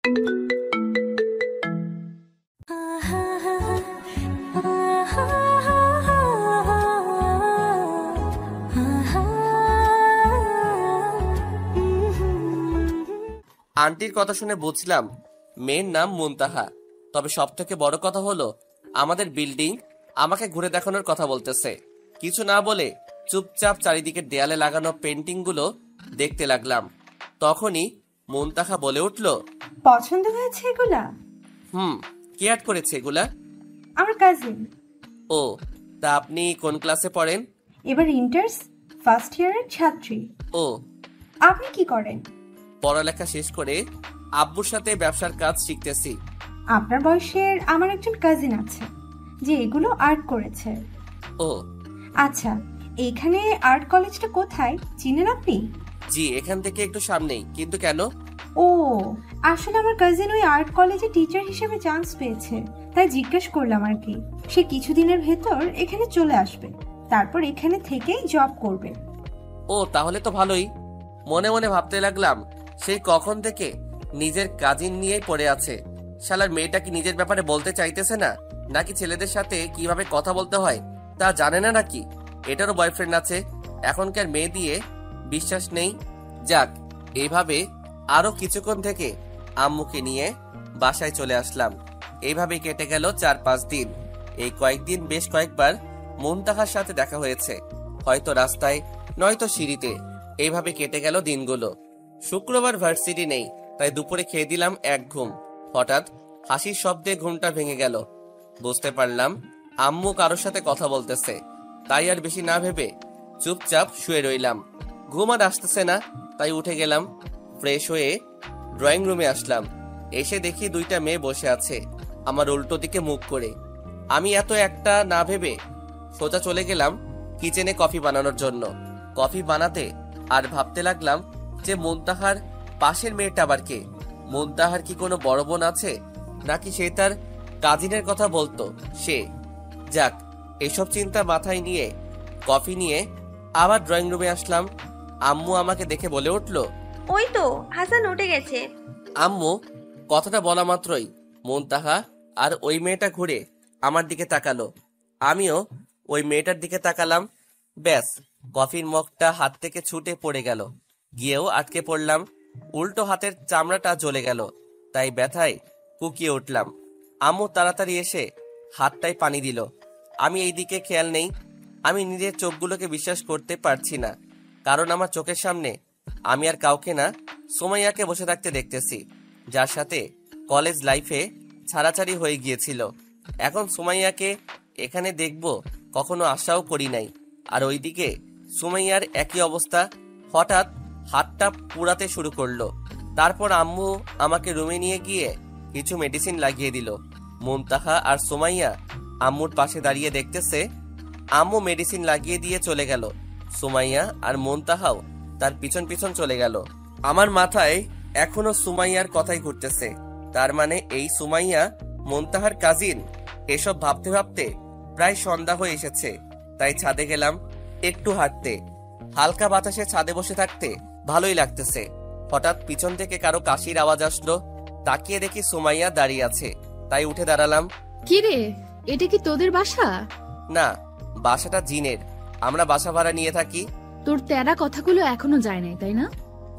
আন্টির কথা শুনে বুঝলাম মেয়ের নাম মুনতাহা। তবে সব থেকে বড় কথা হলো আমাদের বিল্ডিং আমাকে ঘুরে দেখানোর কথা বলতেছে। কিছু না বলে চুপচাপ চারিদিকে দেয়ালে লাগানো পেন্টিং গুলো দেখতে লাগলাম। তখনই মুনতাহা বলে উঠল, পছন্দ হয়েছে এগুলা? কে অ্যাড করেছে এগুলা? আমার কাজিন। ও, তা আপনি কোন ক্লাসে পড়েন? এবার ইন্টার্স ফার্স্ট ইয়ারের ছাত্রী। ও, আপনি কি করেন? পড়ালেখা শেষ করে আব্বুর সাথে ব্যবসার কাজ শিখতেছি। আপনার বয়সের আমার একজন কাজিন আছে যে এগুলো আর্ট করেছে। ও আচ্ছা, এইখানে আর্ট কলেজটা কোথায় চিনেন আপনি? জি, এখান থেকে একটু সামনেই। কিন্তু কেন? ও, আসলে আমার কাজিন ওই আর্ট কলেজে টিচার হিসেবে চান্স পেয়েছে, তাই জিজ্ঞেস করলাম আর কি। সে কিছুদিনের ভেতর এখানে চলে আসবে, তারপর এখানে থেকেই জব করবে। ও, তাহলে তো ভালোই। মনে মনে ভাবতে লাগলাম সেই কখন থেকে নিজের কাজিন নিয়েই পড়ে আছে। শালার মেয়েটা কি নিজের ব্যাপারে বলতে চাইতেছে না, নাকি ছেলেদের সাথে কিভাবে কথা বলতে হয় তা জানে না নাকি? এটারও বয়ফ্রেন্ড আছে। এখনকার মেয়ে দিয়ে বিশ্বাস নেই। যাক, এইভাবে আরো কিছুক্ষণ থেকে আম্মুকে নিয়ে বাসায় চলে আসলাম। এইভাবে কেটে গেল 4-5 দিন। এই কয়েকদিন বেশ কয়েকবার মুনতাহার সাথে দেখা হয়েছে, হয়তো রাস্তায় নয়তো সিঁড়িতে। এইভাবে কেটে গেল দিনগুলো। শুক্রবার ভার্সিটি নেই, তাই দুপুরে খেয়ে দিলাম এক ঘুম। হঠাৎ হাসির শব্দে ঘুমটা ভেঙে গেল। বুঝতে পারলাম আম্মু কারোর সাথে কথা বলতেছে, তাই আর বেশি না ভেবে চুপচাপ শুয়ে রইলাম। ঘুম আর আসতেছে না, তাই উঠে গেলাম। ফ্রেশ হয়ে ড্রয়িং রুমে আসলাম। এসে দেখি দুইটা মেয়ে বসে আছে আমার উল্টো দিকে মুখ করে। আমি এত একটা না ভেবে সোজা চলে গেলাম কিচেনে কফি বানানোর জন্য। কফি বানাতে আর ভাবতে লাগলাম যে মুনতাহার পাশের মেয়েটা আবার কে? মুনতাহার কি কোনো বড় বোন আছে, নাকি সে তার কাজিনের কথা বলতো সে? যাক, এসব চিন্তা মাথায় নিয়ে কফি নিয়ে আবার ড্রয়িং রুমে আসলাম। আম্মু আমাকে দেখে বলে উঠল, ওই তো হাসান উঠে গেছে। আম্মু কথাটা বলা মাত্রই মুনতাহা আর ওই মেয়েটা ঘুরে আমার দিকে তাকালো। আমিও ওই মেয়েটার দিকে তাকালাম। ব্যাস, কফির মগটা হাত থেকে ছুটে পড়ে গেল। গিয়েও আটকে পড়লাম। উল্টো হাতের চামড়াটা জ্বলে গেল, তাই ব্যথায় কুকিয়ে উঠলাম। আম্মু তাড়াতাড়ি এসে হাতটায় পানি দিল। আমি এই দিকে খেয়াল নেই। আমি নিজের চোখগুলোকে বিশ্বাস করতে পারছি না, কারণ আমার চোখের সামনে আমি আর কাউকে না, সুমাইয়াকে বসে থাকতে দেখতেছি, যার সাথে কলেজ লাইফে ছাড়াছাড়ি হয়ে গিয়েছিল। এখন সুমাইয়াকে এখানে দেখব কখনো আশাও করি নাই। আর ওইদিকে সুমাইয়ার একই অবস্থা। হঠাৎ হাতটা পুড়াতে শুরু করলো। তারপর আম্মু আমাকে রুমে নিয়ে গিয়ে কিছু মেডিসিন লাগিয়ে দিল। মুনতাহা আর সুমাইয়া আম্মুর পাশে দাঁড়িয়ে দেখতেছে। আম্মু মেডিসিন লাগিয়ে দিয়ে চলে গেল। সুমাইয়া আর মুনতাহাও তার পিছন পিছন চলে গেল। আমার মাথায় এখনো সুমাইয়ার কথাই ঘুরতেছে। তার মানে এই সুমাইয়া মুনতাহার কাজিন। এসব ভাবতে ভাবতে প্রায় সন্ধ্যা হয়ে এসেছে, তাই ছাদে গেলাম একটু হাঁটতে। হালকা বাতাসে ছাদে বসে থাকতে ভালোই লাগতেছে। হঠাৎ পিছন থেকে কারো কাশির আওয়াজ আসলো। তাকিয়ে দেখি সুমাইয়া দাঁড়িয়ে আছে, তাই উঠে দাঁড়ালাম। কি রে, এটা কি তোদের বাসা? না, বাসাটা জিনের। আমরা বাসা ভাড়া নিয়ে থাকি। তোর তেরা কথাগুলো এখনো যায় নাই, তাই না?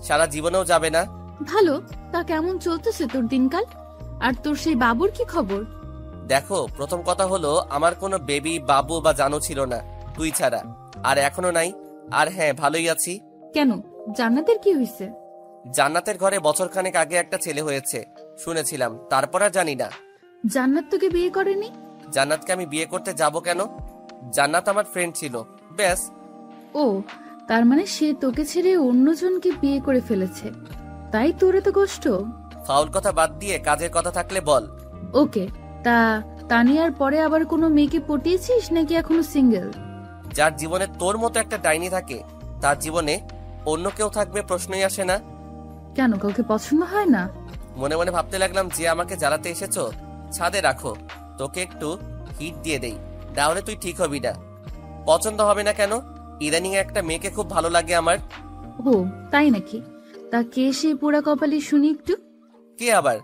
সারা জীবনেও যাবে না। ভালো, তা কেমন চলতেছে তোর দিনকাল? আর তোর সেই বাবুর কি খবর? দেখো, প্রথম কথা হলো আমার কোনো বেবি, বাবু বা জানো ছিল না, তুই ছাড়া। আর এখনো নাই। আর হ্যাঁ, ভালোই আছি। কেন, জান্নাতের কি হয়েছে? জান্নাতের ঘরে বছরখানেক আগে একটা ছেলে হয়েছে শুনেছিলাম, তারপর আর জানি না। জান্নাত তোকে বিয়ে করেনি? জান্নাতকে আমি বিয়ে করতে যাব কেন? জান্নাত আমার ফ্রেন্ড ছিল, ব্যাস। ও, তার মানে সে তোকে ছেড়ে অন্যজনকে বিয়ে করে ফেলেছে, তাই তোর এত কষ্ট? ফাউল কথা বাদ দিয়ে কাজের কথা থাকলে বল। ওকে, তা তানিয়ার পরে আবার কোনো মেয়েকে পটিয়েছিস নাকি এখনো সিঙ্গেল? যার জীবনে তোর মতো একটা ডাইনি থাকে, তার জীবনে অন্য কেউ থাকবে প্রশ্নই আসে না। কেন, কাউকে পছন্দ হয় না? মনে মনে ভাবতে লাগলাম, যে আমাকে জ্বালাতে এসেছো ছাদে রাখো, তোকে একটু হিট দিয়ে দেই, তাহলে তুই ঠিক হবি না। পছন্দ হবে না কেন? ইদানিং একটা মেয়েকে খুব ভালো লাগে আমার। ও, তাই নাকি? তা কে সেই পোড়া কপালি শুনি একটু। কে আবার?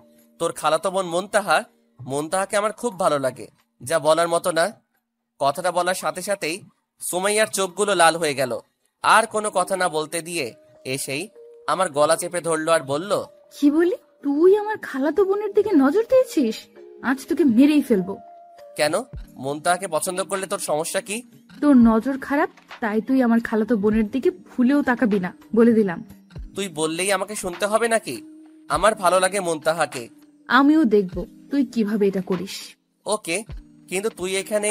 তোর খালাতো বোন মুনতাহা, মুনতাহাকে আমার খুব ভালো লাগে, যা বলার মতো না। কথাটা বলার সাথে সাথেই সুমাইয়ার চোখগুলো লাল হয়ে গেল। আর কোনো কথা না বলতে দিয়ে এসেই আমার গলা চেপে ধরলো আর বলল, কি বলি? তুই আমার খালাতো বোনের দিকে নজর দিয়েছিস? আজ তোকে মেরেই ফেলবো। কেন? মুনতাহাকে পছন্দ করলে তোর সমস্যা কি? তোর নজর খারাপ, তাই তুই আমার খালাতো বোনের দিকে ভুলেও তাকাবি না, বলে দিলাম। তুই বললেই আমাকে শুনতে হবে নাকি? আমার ভালো লাগে মুনতাহাকে। আমিও দেখব তুই কিভাবে এটা করিস। ওকে, কিন্তু তুই এখানে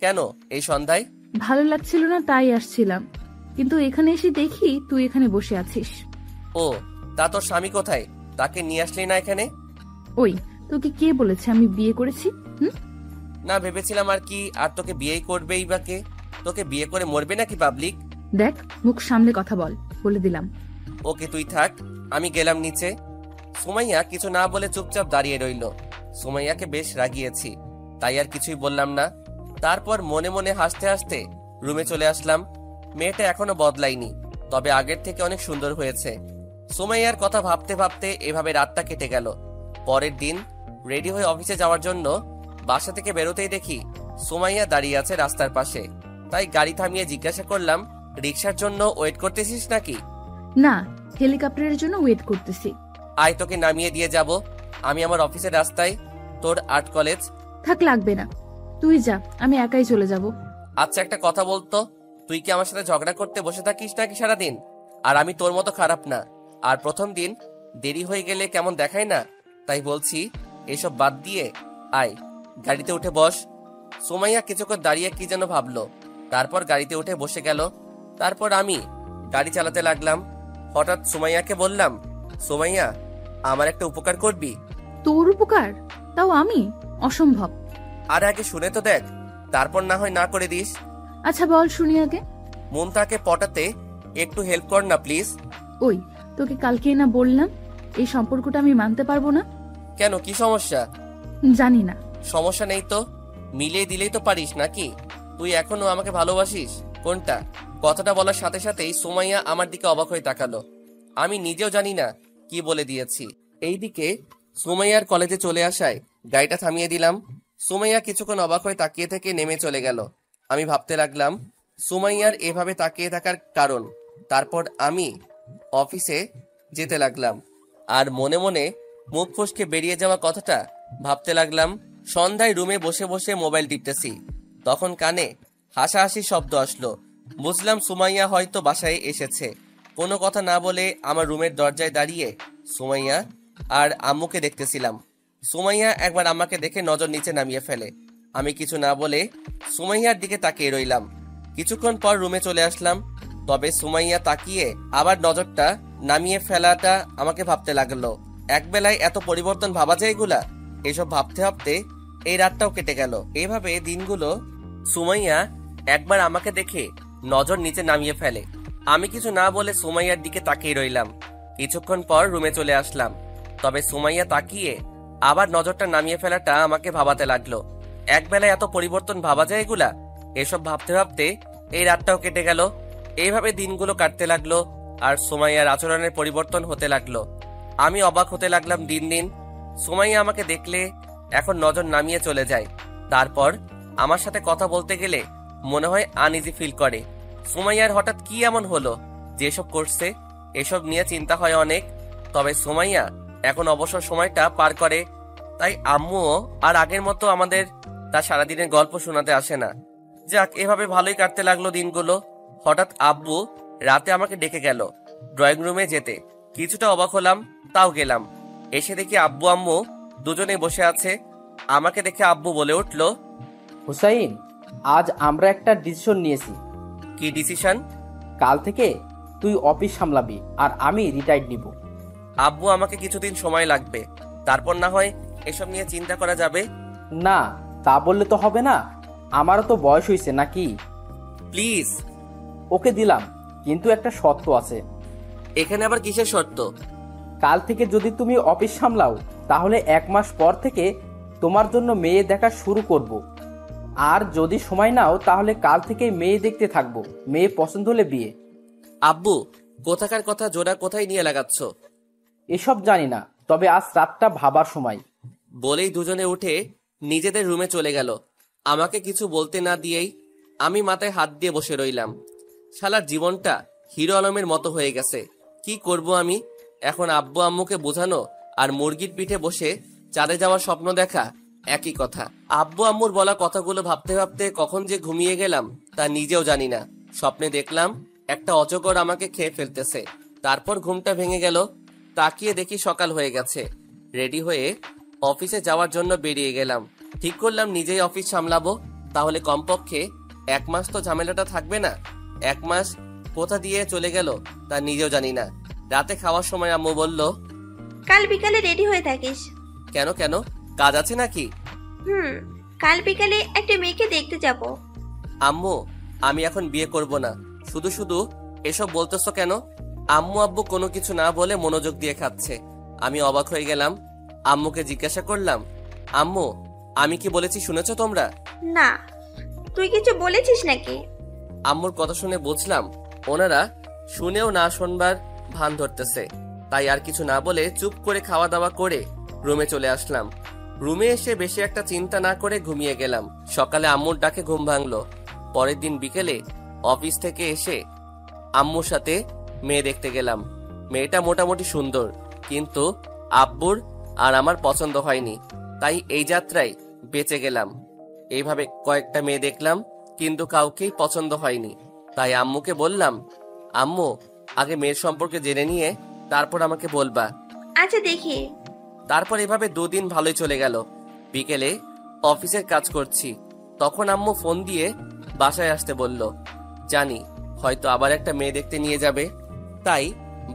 কেন এই সন্ধ্যায়? ভালো লাগছিল না তাই আসছিলাম, কিন্তু এখানে এসে দেখি তুই এখানে বসে আছিস। ও, তা তোর স্বামী কোথায়? তাকে নিয়ে আসলি না এখানে? ওই, তোকে কে বলেছে আমি বিয়ে করেছি? না, ভেবেছিলাম আর কি, আর তোকে বিয়েই করবেই বা কে? তোকে বিয়ে করে মরবে নাকি পাবলিক? দেখ, মুখ সামলে কথা বল, বলে দিলাম। ওকে, তুই থাক, আমি গেলাম নিচে। সুমাইয়া কিছু না বলে চুপচাপ দাঁড়িয়ে রইল। সুমাইয়াকে বেশ রাগিয়েছি, তাই আর কিছুই বললাম না। তারপর মনে মনে হাসতে হাসতে রুমে চলে আসলাম। মেয়েটা এখনো বদলায়নি, তবে আগের থেকে অনেক সুন্দর হয়েছে। সুমাইয়ার কথা ভাবতে ভাবতে এভাবে রাতটা কেটে গেল। পরের দিন রেডি হয়ে অফিসে যাওয়ার জন্য বাসা থেকে বেরোতেই দেখি সুমাইয়া দাঁড়িয়ে আছে রাস্তার পাশে। তাই গাড়ি থামিয়ে জিজ্ঞাসা করলাম, রিক্সার জন্য ওয়েট করতেছিস নাকি? না, হেলিকপ্টারের জন্য ওয়েট করতেছি। আয়, তোকে নামিয়ে দিয়ে যাব। আমি আমার অফিসের রাস্তায়, তোর আর্ট কলেজ। থাক, লাগবে না, তুই যা, আমি একাই চলে যাব। আচ্ছা, একটা কথা বলতো, তুই কি আমার সাথে ঝগড়া করতে বসে থাকিস নাকি সারাদিন? আর আমি তোর মতো খারাপ না। আর প্রথম দিন দেরি হয়ে গেলে কেমন দেখায় না? তাই বলছি, এসব বাদ দিয়ে আয়, গাড়িতে উঠে বস। সুমাইয়া কিছুক্ষণ দাঁড়িয়ে কি যেন ভাবলো, তারপর গাড়িতে উঠে বসে গেল। তারপর আমি গাড়ি চালাতে লাগলাম। হঠাৎ সুমাইয়াকে বললাম, সুমাইয়া, আমার একটা উপকার করবি? তোর উপকার? তাও আমি? অসম্ভব। আর আগে শুনে তো দেখ, তারপর না হয় না করে দিস। আচ্ছা বল, শুনি আগে। মুনতাহাকে পটাতে একটু হেল্প কর না প্লিজ। ওই, তোকে কালকেই না বললাম এই সম্পর্কটা আমি মানতে পারবো না। কেন, কি সমস্যা? জানি না। সমস্যা নেই তো, মিলিয়ে দিলেই তো পারিস নাকি? তুই এখনো আমাকে ভালোবাসিস কোনটা? কথাটা বলার সাথে সাথেই সুমাইয়া আমার দিকে অবাক হয়ে তাকালো। আমি নিজেও জানি না কি বলে দিয়েছি। এইদিকে সুমাইয়ার কলেজে চলে আসায় গাড়িটা থামিয়ে দিলাম। সুমাইয়া কিছুক্ষণ অবাক হয়ে তাকিয়ে থেকে নেমে চলে গেল। আমি ভাবতে লাগলাম সুমাইয়ার এভাবে তাকিয়ে থাকার কারণ। তারপর আমি অফিসে যেতে লাগলাম আর মনে মনে মুখ ফসকে বেরিয়ে যাওয়া কথাটা ভাবতে লাগলাম। সন্ধ্যায় রুমে বসে বসে মোবাইল টিপতেছি, তখন কানে হাসাহাসি শব্দ আসলো। বুঝলাম সুমাইয়া হয়তো বাসায় এসেছে। কোনো কথা না বলে আমার রুমের দরজায় দাঁড়িয়ে সুমাইয়া আর আম্মুকে দেখতেছিলাম। সুমাইয়া একবার আমাকে দেখে নজর নিচে নামিয়ে ফেলে। আমি কিছু না বলে সুমাইয়ার দিকে তাকিয়ে রইলাম। কিছুক্ষণ পর রুমে চলে আসলাম, তবে সুমাইয়া তাকিয়ে আবার নজরটা নামিয়ে ফেলাটা আমাকে ভাবতে লাগলো, একবেলায় এত পরিবর্তন ভাবা যায় এগুলা? এসব ভাবতে ভাবতে এই রাতটাও কেটে গেল। এইভাবে দিনগুলো। সুমাইয়া একবার আমাকে দেখে নজর নিচে নামিয়ে ফেলে। আমি কিছু না বলে সুমাইয়ার দিকে তাকিয়ে রইলাম। কিছুক্ষণ পর রুমে চলে আসলাম, তবে সুমাইয়া তাকিয়ে আবার নজরটা নামিয়ে ফেলাটা আমাকে ভাবাতে লাগলো, একবেলায় এত পরিবর্তন ভাবা যায় এগুলা? এসব ভাবতে ভাবতে এই রাতটাও কেটে গেল। এইভাবে দিনগুলো কাটতে লাগলো আর সুমাইয়ার আচরণের পরিবর্তন হতে লাগলো। আমি অবাক হতে লাগলাম দিন দিন। সুমাইয়া আমাকে দেখলে এখন নজর নামিয়ে চলে যায়। তারপর আমার সাথে কথা বলতে গেলে মনে হয় আনইজি ফিল করে। সুমাইয়ার হঠাৎ কি এমন হলো যেসব করছে? এসব নিয়ে চিন্তা হয় অনেক। তবে সুমাইয়া এখন অবসর সময়টা পার করে, তাই আম্মুও আর আগের মতো আমাদের তার সারাদিনের গল্প শোনাতে আসে না। যাক, এভাবে ভালোই কাটতে লাগলো দিনগুলো। হঠাৎ আব্বু রাতে আমাকে ডেকে গেল ড্রয়িং রুমে যেতে। কিছুটা অবাক হলাম, তাও গেলাম। এসে দেখি আব্বু আম্মু দুজনেই বসে আছে। আমাকে দেখে আব্বু বলে উঠল, হুসাইন, আজ আমরা একটা ডিসিশন নিয়েছি। কি ডিসিশন? কাল থেকে তুই অফিস সামলাবি আর আমি রিটায়ার্ড নিব। আব্বু, আমাকে কিছুদিন সময় লাগবে, তারপর না হয় এসব নিয়ে চিন্তা করা যাবে। না, তা বললে তো হবে না, আমারও তো বয়স হয়েছে নাকি। প্লিজ। ওকে দিলাম, কিন্তু একটা শর্ত আছে। এখানে আবার কিসের শর্ত? কাল থেকে যদি তুমি অফিস সামলাও তাহলে 1 মাস পর থেকে তোমার জন্য মেয়ে দেখা শুরু করব। আর যদি সময় নাও তাহলে কাল থেকে মেয়ে দেখতে থাকবো, মেয়ে পছন্দ হলে বিয়ে। আব্বু, কোথাকার কথা জোড়া কোথায় নিয়ে লাগাচ্ছ? এসব জানি না, তবে আজ রাতটা ভাবার সময়। বলেই দুজনে উঠে নিজেদের রুমে চলে গেল। আমাকে কিছু বলতে না দিয়েই আমি মাথায় হাত দিয়ে বসে রইলাম। শালার জীবনটা হিরো আলমের মতো হয়ে গেছে। কি করব আমি এখন? আব্বু আম্মুকে বোঝানো আর মুরগির পিঠে বসে চাঁদে যাওয়ার স্বপ্ন দেখা একই কথা। আব্বু আম্মুর বলা কথাগুলো ভাবতে ভাবতে কখন যে ঘুমিয়ে গেলাম তা নিজেও জানি না। স্বপ্নে দেখলাম একটা অজগর আমাকে খেয়ে ফেলতেছে। তারপর ঘুমটা ভেঙে গেল। তাকিয়ে দেখি সকাল হয়ে গেছে। রেডি হয়ে অফিসে যাওয়ার জন্য বেরিয়ে গেলাম। ঠিক করলাম নিজেই অফিস সামলাবো, তাহলে কমপক্ষে 1 মাস তো ঝামেলাটা থাকবে না। 1 মাস কোথা দিয়ে চলে গেল তা নিজেও জানি না। রাতে খাওয়ার সময় আম্মু বলল, কাল বিকালে রেডি হয়ে থাকিস। কেন কেন, কাজ আছে নাকি? কাল বিকালে একটা মেয়েকে দেখতে যাব। আম্মু, আমি এখন বিয়ে করব না। শুধু শুধু এসব বলতেছো কেন? আম্মু আব্বু কোনো কিছু না বলে মনোযোগ দিয়ে খাচ্ছে। আমি অবাক হয়ে গেলাম। আম্মুকে জিজ্ঞাসা করলাম, আম্মু আমি কি বলেছি শুনেছো তোমরা? না, তুই কিছু বলেছিস নাকি? আম্মুর কথা শুনে বুঝলাম ওনারা শুনেও না শুনবার ভান ধরতেছে। তাই আর কিছু না বলে চুপ করে খাওয়া দাওয়া করে রুমে চলে আসলাম। রুমে এসে বেশি একটা চিন্তা না করে ঘুমিয়ে গেলাম। সকালে আম্মুর ডাকে ঘুম ভাঙলো। পরের দিন বিকেলে অফিস থেকে এসে আম্মুর সাথে মেয়ে দেখতে গেলাম। মেয়েটা মোটামুটি সুন্দর, কিন্তু আব্বুর আর আমার পছন্দ হয়নি। তাই এই যাত্রায় বেঁচে গেলাম। এইভাবে কয়েকটা মেয়ে দেখলাম, কিন্তু কাউকেই পছন্দ হয়নি। তাই আম্মুকে বললাম, আম্মু আগে মেয়ের সম্পর্কে জেনে নিয়ে তারপর আমাকে বলবা। আচ্ছা দেখি। তারপর এভাবে 2 দিন ভালোই চলে গেল। বিকেলে অফিসের কাজ করছি, তখন আম্মু ফোন দিয়ে বাসায় আসতে বলল। জানি হয়তো আবার একটা মেয়ে দেখতে নিয়ে যাবে, তাই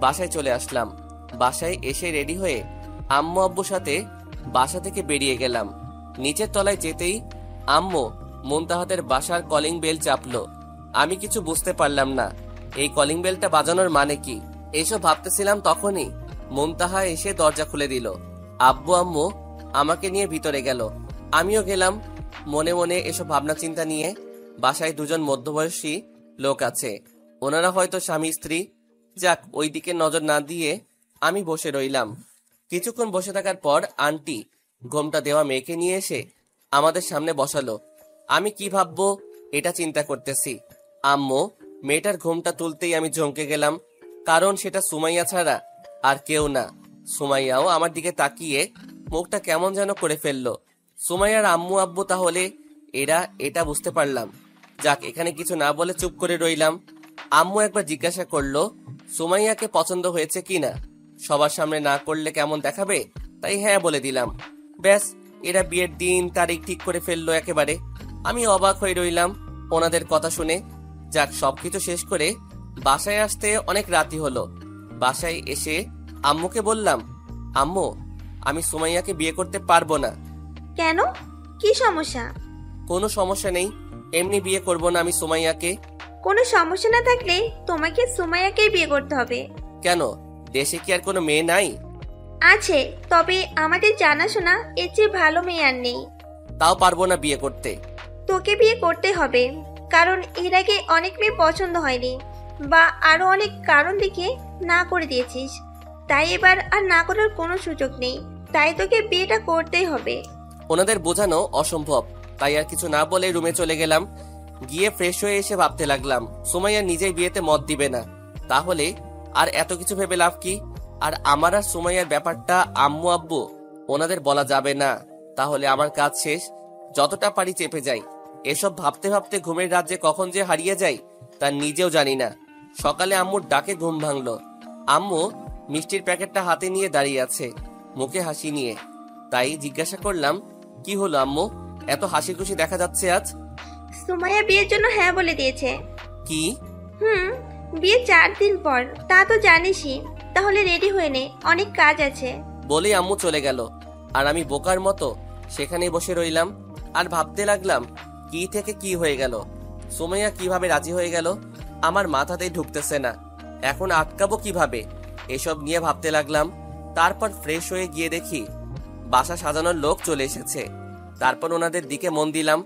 বাসায় চলে আসলাম। বাসায় এসে রেডি হয়ে আম্মু আব্বুর সাথে বাসা থেকে বেরিয়ে গেলাম। নিচের তলায় যেতেই আম্মু মুনতাহাদের বাসার কলিং বেল চাপলো। আমি কিছু বুঝতে পারলাম না এই কলিং বেলটা বাজানোর মানে কি। এসব ভাবতেছিলাম তখনই মুনতাহা এসে দরজা খুলে দিল। আব্বু আম্মু আমাকে নিয়ে ভিতরে গেল, আমিও গেলাম। মনে মনে এসব ভাবনা চিন্তা নিয়ে বাসায় 2 জন মধ্যবয়সী লোক আছে, ওনারা হয়তো স্বামী স্ত্রী। যাক, ওই দিকে নজর না দিয়ে আমি বসে রইলাম। কিছুক্ষণ বসে থাকার পর আন্টি ঘোমটা দেওয়া মেয়েকে নিয়ে এসে আমাদের সামনে বসালো। আমি কি ভাববো এটা চিন্তা করতেছি। আম্মু মেয়েটার ঘোমটা তুলতেই আমি চমকে গেলাম, কারণ সেটা সুমাইয়া ছাড়া আর কেউ না। সুমাইয়াও আমার দিকে তাকিয়ে মুখটা কেমন যেন করে ফেললো। সুমাইয়ার আম্মু আব্বু তাহলে এরা, এটা বুঝতে পারলাম। যাক, এখানে কিছু না বলে চুপ করে রইলাম। আম্মু একবার জিজ্ঞাসা করলো সুমাইয়াকে পছন্দ হয়েছে কিনা। সবার সামনে না করলে কেমন দেখাবে, তাই হ্যাঁ বলে দিলাম। ব্যাস, এরা বিয়ের দিন তারিখ ঠিক করে ফেললো একেবারে। আমি অবাক হয়ে রইলাম ওনাদের কথা শুনে। যাক, সবকিছু শেষ করে বাসায় আসতে অনেক রাতি হলো। বাসায় এসে আম্মুকে বললাম, আম্মু আমি সুমাইয়াকে বিয়ে করতে পারবো না। কেন, কি সমস্যা? কোনো সমস্যা নেই, এমনি বিয়ে করব না আমি সুমাইয়াকে। কোনো সমস্যা না থাকলে তোমাকে সুমাইয়াকেই বিয়ে করতে হবে। কেন, দেশে কি আর কোনো মেয়ে নাই? আছে, তবে আমাদের জানাশোনা এর চেয়ে ভালো মেয়ে আর নেই। তাও পারবো না বিয়ে করতে। তোকে বিয়ে করতে হবে, কারণ এর আগে অনেক মেয়ে পছন্দ হয়নি বা আরো অনেক কারণ দেখে না করে দিয়েছিস। তাই এবার আর না করার কোনো সুযোগ নেই, তাই তোকে বিয়েটা করতেই হবে। ওনাদের বোঝানো অসম্ভব, তাই আর কিছু না বলে রুমে চলে গেলাম। গিয়ে ফ্রেশ হয়ে এসে ভাবতে লাগলাম সুমাইয়া নিজেই বিয়েতে মত দিবে না, তাহলে আর এত কিছু ভেবে লাভ কি? আর আমার আর সুমাইয়ার ব্যাপারটা আম্মু আব্বু ওনাদের বলা যাবে না, তাহলে আমার কাজ শেষ। যতটা পারি চেপে যাই। এসব ভাবতে ভাবতে ঘুমের রাজ্যে কখন যে হারিয়ে যাই তা নিজেও জানি না। সকালে আম্মুর ডাকে ঘুম ভাঙলো। আম্মু মিষ্টির প্যাকেটটা হাতে নিয়ে দাঁড়িয়ে আছে, মুখে হাসি নিয়ে। তাই জিজ্ঞাসা করলাম, কি হলো আম্মু, এত হাসি খুশি দেখা যাচ্ছে আজ? সুমাইয়া বিয়ের জন্য হ্যাঁ বলে দিয়েছে। কি? বিয়ে 4 দিন পর, তা তো জানিসই। তাহলে রেডি হয়ে নে, অনেক কাজ আছে। বলেই আম্মু চলে গেল। আর আমি বোকার মতো সেখানেই বসে রইলাম আর ভাবতে লাগলাম কি থেকে কি হয়ে গেল। সুমাইয়া কিভাবে রাজি হয়ে গেল আমার মাথাতেই ঢুকতেছে না। এখন আটকাবো কিভাবে, এসব নিয়ে ভাবতে লাগলাম। তারপর ফ্রেশ হয়ে গিয়ে দেখি বাসা সাজানোর লোক চলে এসেছে। তারপর ওনাদের দিকে মন দিলাম।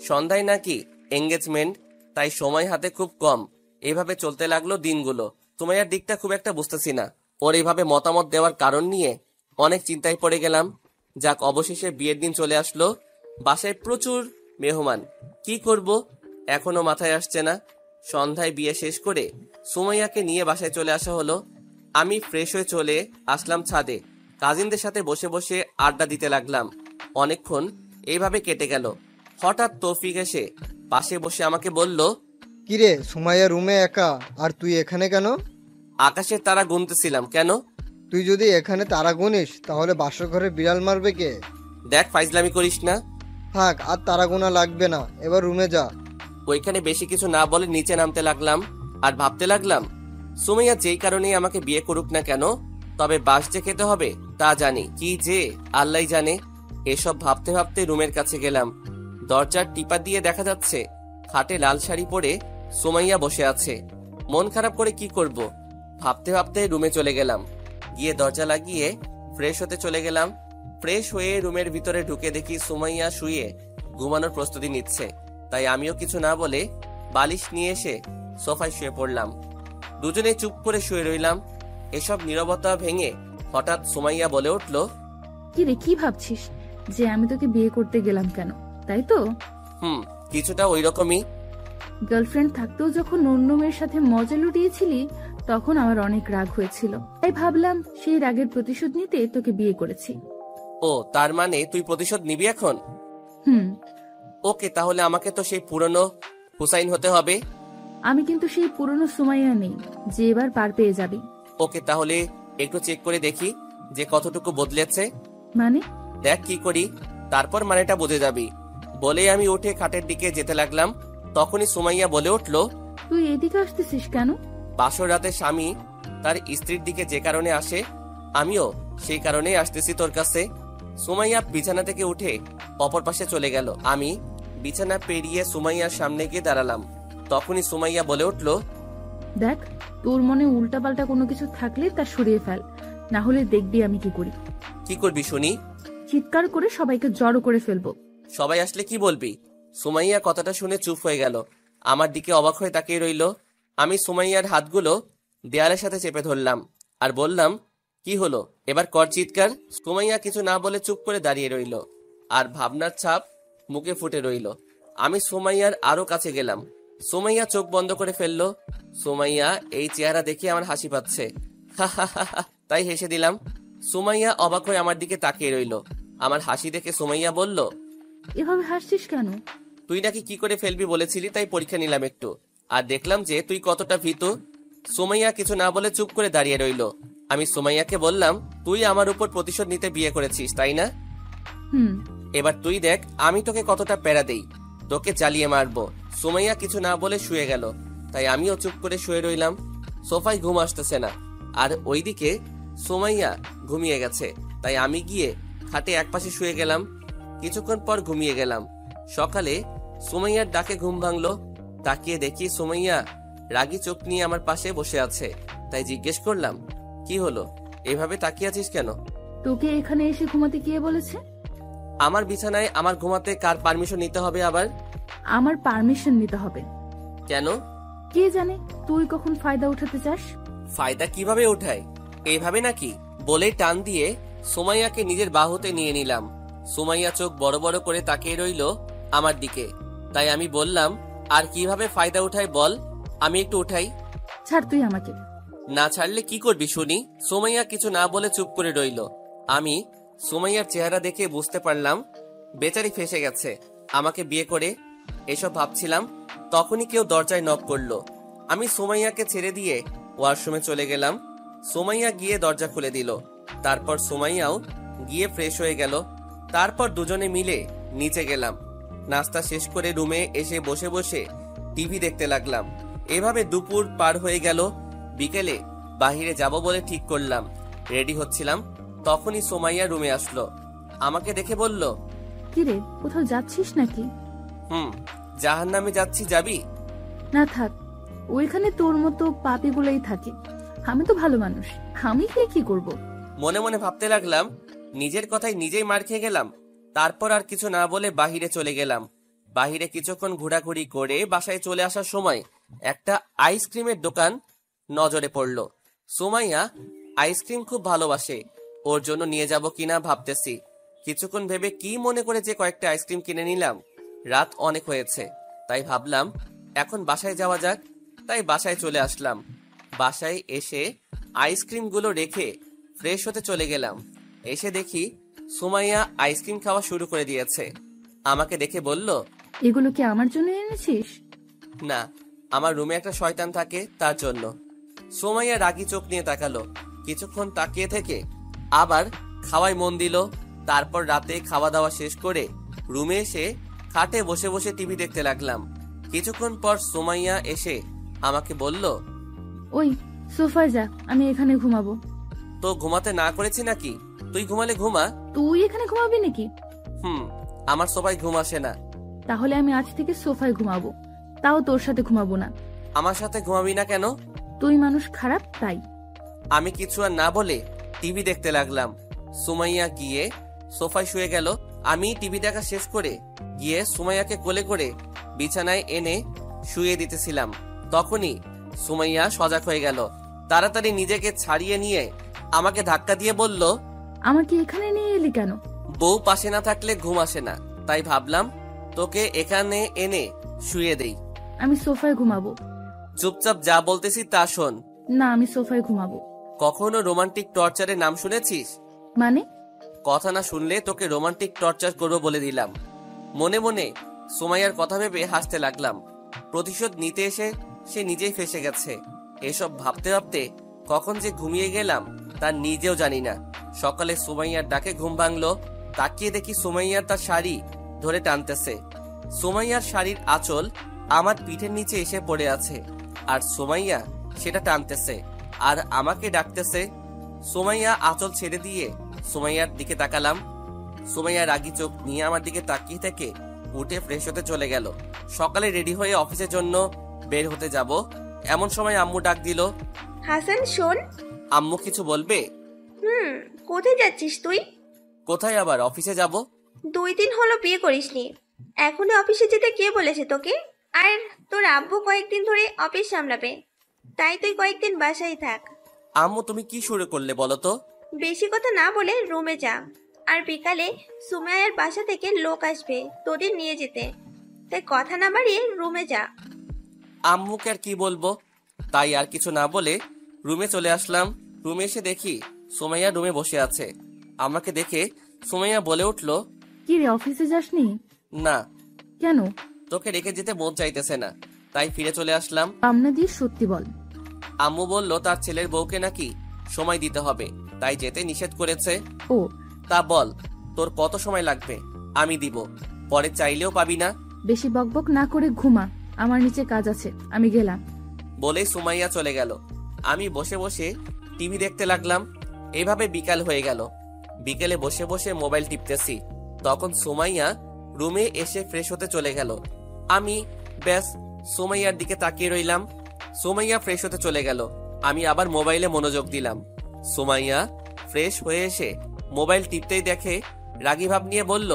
সন্ধ্যায় নাকি এঙ্গেজমেন্ট, তাই সময় হাতে খুব কম। এভাবে চলতে লাগলো দিনগুলো। সুমাইয়ার দিকটা খুব একটা বুঝতেছি না। ওর এইভাবে মতামত দেওয়ার কারণ নিয়ে অনেক চিন্তায় পড়ে গেলাম। যাক, অবশেষে বিয়ের দিন চলে আসলো। বাসায় প্রচুর মেহমান। কি করব এখনো মাথায় আসছে না। সন্ধ্যায় বিয়ে শেষ করে সুমাইয়াকে নিয়ে বাসায় চলে আসা হলো। আমি ফ্রেশ হয়ে চলে আসলাম ছাদে। কাজিনদের সাথে বসে বসে আড্ডা দিতে লাগলাম। অনেকক্ষণ এইভাবে কেটে গেল। হঠাৎ তৌফিক এসে পাশে বসে আমাকে বলল, কিরে সুমাইয়া রুমে একা, আর তুই এখানে কেন? আকাশের তারা গুনতেছিলাম। কেন? তুই যদি এখানে তারা গুনিস তাহলে বাসর ঘরে বিড়াল মারবে কে? দেখ, ফাইজলামি করিস না। থাক, আর তারা গোনা লাগবে না, এবার রুমে যা। ওইখানে বেশি কিছু না বলে নিচে নামতে লাগলাম আর ভাবতে লাগলাম, সুমাইয়া যেই কারণেই আমাকে বিয়ে করুক না কেন, তবে বাস যে খেতে হবে তা জানি, কি যে আল্লাহই জানে। এসব ভাবতে ভাবতে রুমের কাছে গেলাম। দরজার টিপা দিয়ে দেখা যাচ্ছে খাটে লাল শাড়ি পরে সুমাইয়া বসে আছে। মন খারাপ করে কি করব ভাবতে ভাবতে রুমে চলে গেলাম। গিয়ে দরজা লাগিয়ে ফ্রেশ হতে চলে গেলাম। ফ্রেশ হয়ে রুমের ভিতরে ঢুকে দেখি সুমাইয়া শুয়ে ঘুমানোর প্রস্তুতি নিচ্ছে। তাই আমিও কিছু না বলে বালিশ নিয়ে এসে সোফায় শুয়ে পড়লাম। দুজনে চুপ করে শুয়ে রইলাম। এসব নীরবতা ভেঙে হঠাৎ সুমাইয়া বলে উঠল, কি রে, কি ভাবছিস যে আমি তোকে বিয়ে করতে গেলাম কেন, তাই তো? কিছুটা ওই রকমই। গার্লফ্রেন্ড থাকতেও যখন অন্য মেয়ের সাথে মজা লুটিয়েছিলি তখন আমার অনেক রাগ হয়েছিল, তাই ভাবলাম সেই রাগের প্রতিশোধ নিতে তোকে বিয়ে করেছি। ও, তার মানে তুই প্রতিশোধ নিবি এখন? হুম। ওকে, তাহলে আমাকে তো সেই পুরনো হুসাইন হতে হবে। আমি কিন্তু সেই পুরনো সুমাইয়া নেই যে এবার পার পেয়ে যাবি। ওকে, তাহলে একটু চেক করে দেখি যে কতটুকু বদলেছে। মানে? দেখ কি করি, তারপর মানেটা বুঝে যাবি। বলে আমি উঠে খাটের দিকে যেতে লাগলাম। তখনই সুমাইয়া বলে উঠল, তুই এদিকে আসতেছিস কেন? বাসর রাতে স্বামী তার স্ত্রীর দিকে যে কারণে আসে, আমিও সেই কারণেই আসতেছি তোর কাছে। সুমাইয়া বিছানা থেকে উঠে অপর পাশে চলে গেল। আমি বিছানা পেরিয়ে সুমাইয়ার সামনে গিয়ে দাঁড়ালাম। তখনই সুমাইয়া বলে উঠল, দেখ, তোর মনে উল্টাপাল্টা কোনো কিছু থাকলে তা সরিয়ে ফেল, না হলে দেখবি আমি কি করি। কি করবি শুনি? চিৎকার করে সবাইকে জড়ো করে ফেলবো। সবাই আসলে কি বলবি? সুমাইয়া কথাটা শুনে চুপ হয়ে গেল। আমার দিকে অবাক হয়ে তাকিয়ে রইল। আমি সুমাইয়ার হাতগুলো দেয়ালের সাথে চেপে ধরলাম আর বললাম, কি হলো, এবার কর চিৎকার। সুমাইয়া কিছু না বলে চুপ করে দাঁড়িয়ে রইল আর ভাবনার ছাপ মুখে ফুটে রইল। আমি সুমাইয়ার আরো কাছে গেলাম। সুমাইয়া চোখ বন্ধ করে ফেললো। সুমাইয়া এই চেহারা দেখে আমার হাসি পাচ্ছে। তাই হেসে দিলাম। সুমাইয়া অবাক হয়ে আমার দিকে তাকিয়ে রইল। আমার হাসি দেখে সুমাইয়া বলল, এভাবে হাসছিস কেন? তুই নাকি কি করে ফেলবি বলেছিলি, তাই পরীক্ষা নিলাম একটু, আর দেখলাম যে তুই কতটা ভীতু। সুমাইয়া কিছু না বলে চুপ করে দাঁড়িয়ে রইল। আমি সুমাইয়াকে বললাম, তুই আমার উপর প্রতিশোধ নিতে বিয়ে করেছিস, তাই না? হুম। এবার তুই দেখ আমি তোকে কতটা প্যারা দেই, তোকে জ্বালিয়ে মারবো। সুমাইয়া কিছু না বলে শুয়ে গেল। তাই আমিও চুপ করে শুয়ে রইলাম। সোফায় ঘুম আসতেছে না, আর ওইদিকে সুমাইয়া ঘুমিয়ে গেছে। তাই আমি গিয়ে খাটে একপাশে শুয়ে গেলাম। কিছুক্ষণ পর ঘুমিয়ে গেলাম। সকালে সুমাইয়ার ডাকে ঘুম ভাঙলো। তাকিয়ে দেখি সুমাইয়া রাগী চোখ নিয়ে আমার পাশে বসে আছে। তাই জিজ্ঞেস করলাম, কি হলো, এভাবে তাকিয়ে আছিস কেন? তোকে এখানে এসে ঘুমাতে কে বলেছে? আমার বিছানায় আমার ঘুমাতে কার পারমিশন নিতে হবে আবার? আমার পারমিশন নিতে হবে। কেন? কে জানে তুই কখন ফায়দা উঠাতে চাস। ফায়দা কিভাবে ওঠায়? এইভাবে নাকি? বলে টান দিয়ে সুমাইয়াকে নিজের বাহুতে নিয়ে নিলাম। সুমাইয়া চোখ বড় বড় করে তাকিয়ে রইল আমার দিকে। তাই আমি বললাম, আর কিভাবে ফায়দা উঠায় বল, আমি একটু উঠাই। ছাড় তুই আমাকে। না ছাড়লে কি করবি শুনি? সুমাইয়া কিছু না বলে চুপ করে রইল। আমি সুমাইয়ার চেহারা দেখে বুঝতে পারলাম বেচারি ফেসে গেছে আমাকে বিয়ে করে। এসব ভাবছিলাম, তখনই কেউ দরজায় নক করলো। আমি সুমাইয়াকে ছেড়ে দিয়ে ওয়াশরুমে চলে গেলাম। সুমাইয়া গিয়ে দরজা খুলে দিল। তারপর সুমাইয়াও গিয়ে ফ্রেশ হয়ে গেল। তারপর দুজনে মিলে নিচে গেলাম। নাস্তা শেষ করে রুমে এসে বসে বসে টিভি দেখতে লাগলাম। এভাবে দুপুর পার হয়ে গেল। বিকেলে বাহিরে যাব বলে ঠিক করলাম। রেডি হচ্ছিলাম, তখনই সুমাইয়া রুমে আসলো। আমাকে দেখে বলল, কিরে, কোথাও যাচ্ছিস নাকি? জাহান্নামে যাচ্ছি, যাবি? না থাক, ওইখানে তোর মতো পাপীগুলাই থাকে। আমি তো ভালো মানুষ, আমি গিয়ে কি করব? মনে মনে ভাবতে লাগলাম, নিজের কথায় নিজেই মার খেয়ে গেলাম। তারপর আর কিছু না বলে বাহিরে চলে গেলাম। বাহিরে কিছুক্ষণ ঘোরাঘুরি করে বাসায় চলে আসার সময় একটা আইসক্রিমের দোকান নজরে পড়লো। সুমাইয়া আইসক্রিম খুব ভালোবাসে, ওর জন্য নিয়ে যাব কিনা ভাবতেছি, কিছুক্ষণ ভেবে কি মনে করে যে কয়েকটা আইসক্রিম কিনে নিলাম। রাত অনেক হয়েছে, তাই ভাবলাম এখন বাসায় যাওয়া যাক। তাই বাসায় চলে আসলাম। বাসায় এসে আইসক্রিমগুলো রেখে ফ্রেশ হতে চলে গেলাম। এসে দেখি সুমাইয়া আইসক্রিম খাওয়া শুরু করে দিয়েছে। আমাকে দেখে বলল, এগুলো কি আমার জন্য এনেছিস? না, আমার রুমে একটা শয়তান থাকে তার জন্য। সুমাইয়া রাগী চোখ নিয়ে তাকালো। কিছুক্ষণ তাকিয়ে থেকে আবার খাওয়ায় মন দিল। তারপর রাতে খাওয়া দাওয়া শেষ করে রুমে এসে খাটে বসে বসে টিভি দেখতে লাগলাম। কিছুক্ষণ পর সুমাইয়া এসে আমাকে বলল, ওই সোফায় যা, আমি এখানে ঘুমাবো। তো ঘুমাতে না করেছি নাকি? তুই ঘুমালে ঘুমা। তুই এখানে ঘুমাবি নাকি? আমার সোফায় ঘুম আসে না। তাহলে আমি আজ থেকে সোফায় ঘুমাবো, তাও তোর সাথে ঘুমাবো না। আমার সাথে ঘুমাবি না কেন? তুই মানুষ খারাপ তাই। আমি কিছু আর না বলে টিভি দেখতে লাগলাম। সুমাইয়া গিয়ে সোফায় শুয়ে গেল। আমি টিভি দেখা শেষ করে গিয়ে সুমাইয়াকে কোলে করে বিছানায় এনে শুয়ে দিতেছিলাম। তখনই সুমাইয়া সজাগ হয়ে গেল। তাড়াতাড়ি নিজেকে ছাড়িয়ে নিয়ে আমাকে ধাক্কা দিয়ে বলল, আমাকে এখানে নিয়ে এলি কেন? বউ পাশে না থাকলে ঘুম আসে না, তাই ভাবলাম তোকে এখানে এনে শুয়ে দেই। আমি সোফায় ঘুমাবো। চুপচাপ যা বলতেছি তা শোন। না, আমি সোফায় ঘুমাবো। কখনো রোমান্টিক টর্চারের নাম শুনেছিস? মানে? কথা না শুনলে তোকে রোমান্টিক টর্চার করবো বলে দিলাম। মনে মনে সুমাইয়ার কথা ভেবে হাসতে লাগলাম। প্রতিশোধ নিতে এসে সে নিজেই ফেসে গেছে। এসব ভাবতে ভাবতে কখন যে ঘুমিয়ে গেলাম তা নিজেও জানি না। সকালে সুমাইয়ার ডাকে ঘুম ভাঙলো। তাকিয়ে দেখি সুমাইয়ার তার শাড়ি ধরে টানতেছে। সুমাইয়ার শাড়ির আঁচল আমার পিঠের নিচে এসে পড়ে আছে, আর সুমাইয়া সেটা টানতেছে আর আমাকে ডাকতেছে। সুমাইয়া আঁচল ছেড়ে দিয়ে সুমাইয়ার দিকে তাকালাম। সুমাইয়া রাগী চোখ নিয়ে আমার দিকে তাকিয়ে থেকে উঠে ফ্রেশ হতে চলে গেল। সকালে রেডি হয়ে অফিসের জন্য বের হতে যাব, এমন সময় আম্মু ডাক দিল। হাসান শোন। আম্মু কিছু বলবে? কোথায় যাচ্ছিস তুই? কোথায় আবার, অফিসে যাব। 2 দিন হলো বিয়ে করিসনি, এখনই অফিসে যেতে কে বলেছে তোকে? আর তোর আব্বু কয়েকদিন ধরে অফিস সামলাবে, তাই তুই কয়েকদিন বাসায় থাক। আম্মু তুমি কি শুরু করলে বলো তো? বেশি কথা না বলে রুমে যা, আর বিকালে সুমাইয়ার বাসা থেকে লোক আসবে তোদের নিয়ে যেতে, তাই কথা না বাড়িয়ে রুমে যা। আম্মুকে আর কি বলবো, তাই আর কিছু না বলে রুমে চলে আসলাম। রুমে এসে দেখি সুমাইয়া রুমে বসে আছে। আমাকে দেখে সুমাইয়া বলে উঠল, কি রে, অফিসে যাসনি? না। কেন? তোকে রেখে যেতে মন চাইতেছে না, তাই ফিরে চলে আসলাম। পামনা দিয়ে সত্যি বল। আম্মু বলল তার ছেলের বউকে নাকি সময় দিতে হবে, তাই যেতে নিষেধ করেছে। ও, তা বল তোর কত সময় লাগবে, আমি দিব, পরে চাইলেও পাবি না। বেশি বকবক না করে ঘুমা, আমার নিচে কাজ আছে, আমি গেলাম। বলেই সুমাইয়া চলে গেল। আমি বসে বসে টিভি দেখতে লাগলাম। এভাবে বিকাল হয়ে গেল। বিকেলে বসে বসে মোবাইল টিপতেছি, তখন সুমাইয়া রুমে এসে ফ্রেশ হতে চলে গেল। আমি ব্যাস সুমাইয়ার দিকে তাকিয়ে রইলাম। সুমাইয়া ফ্রেশ হতে চলে গেল, আমি আবার মোবাইলে মনোযোগ দিলাম। সুমাইয়া ফ্রেশ হয়ে এসে মোবাইল টিপতেই দেখে রাগী ভাব নিয়ে বলল,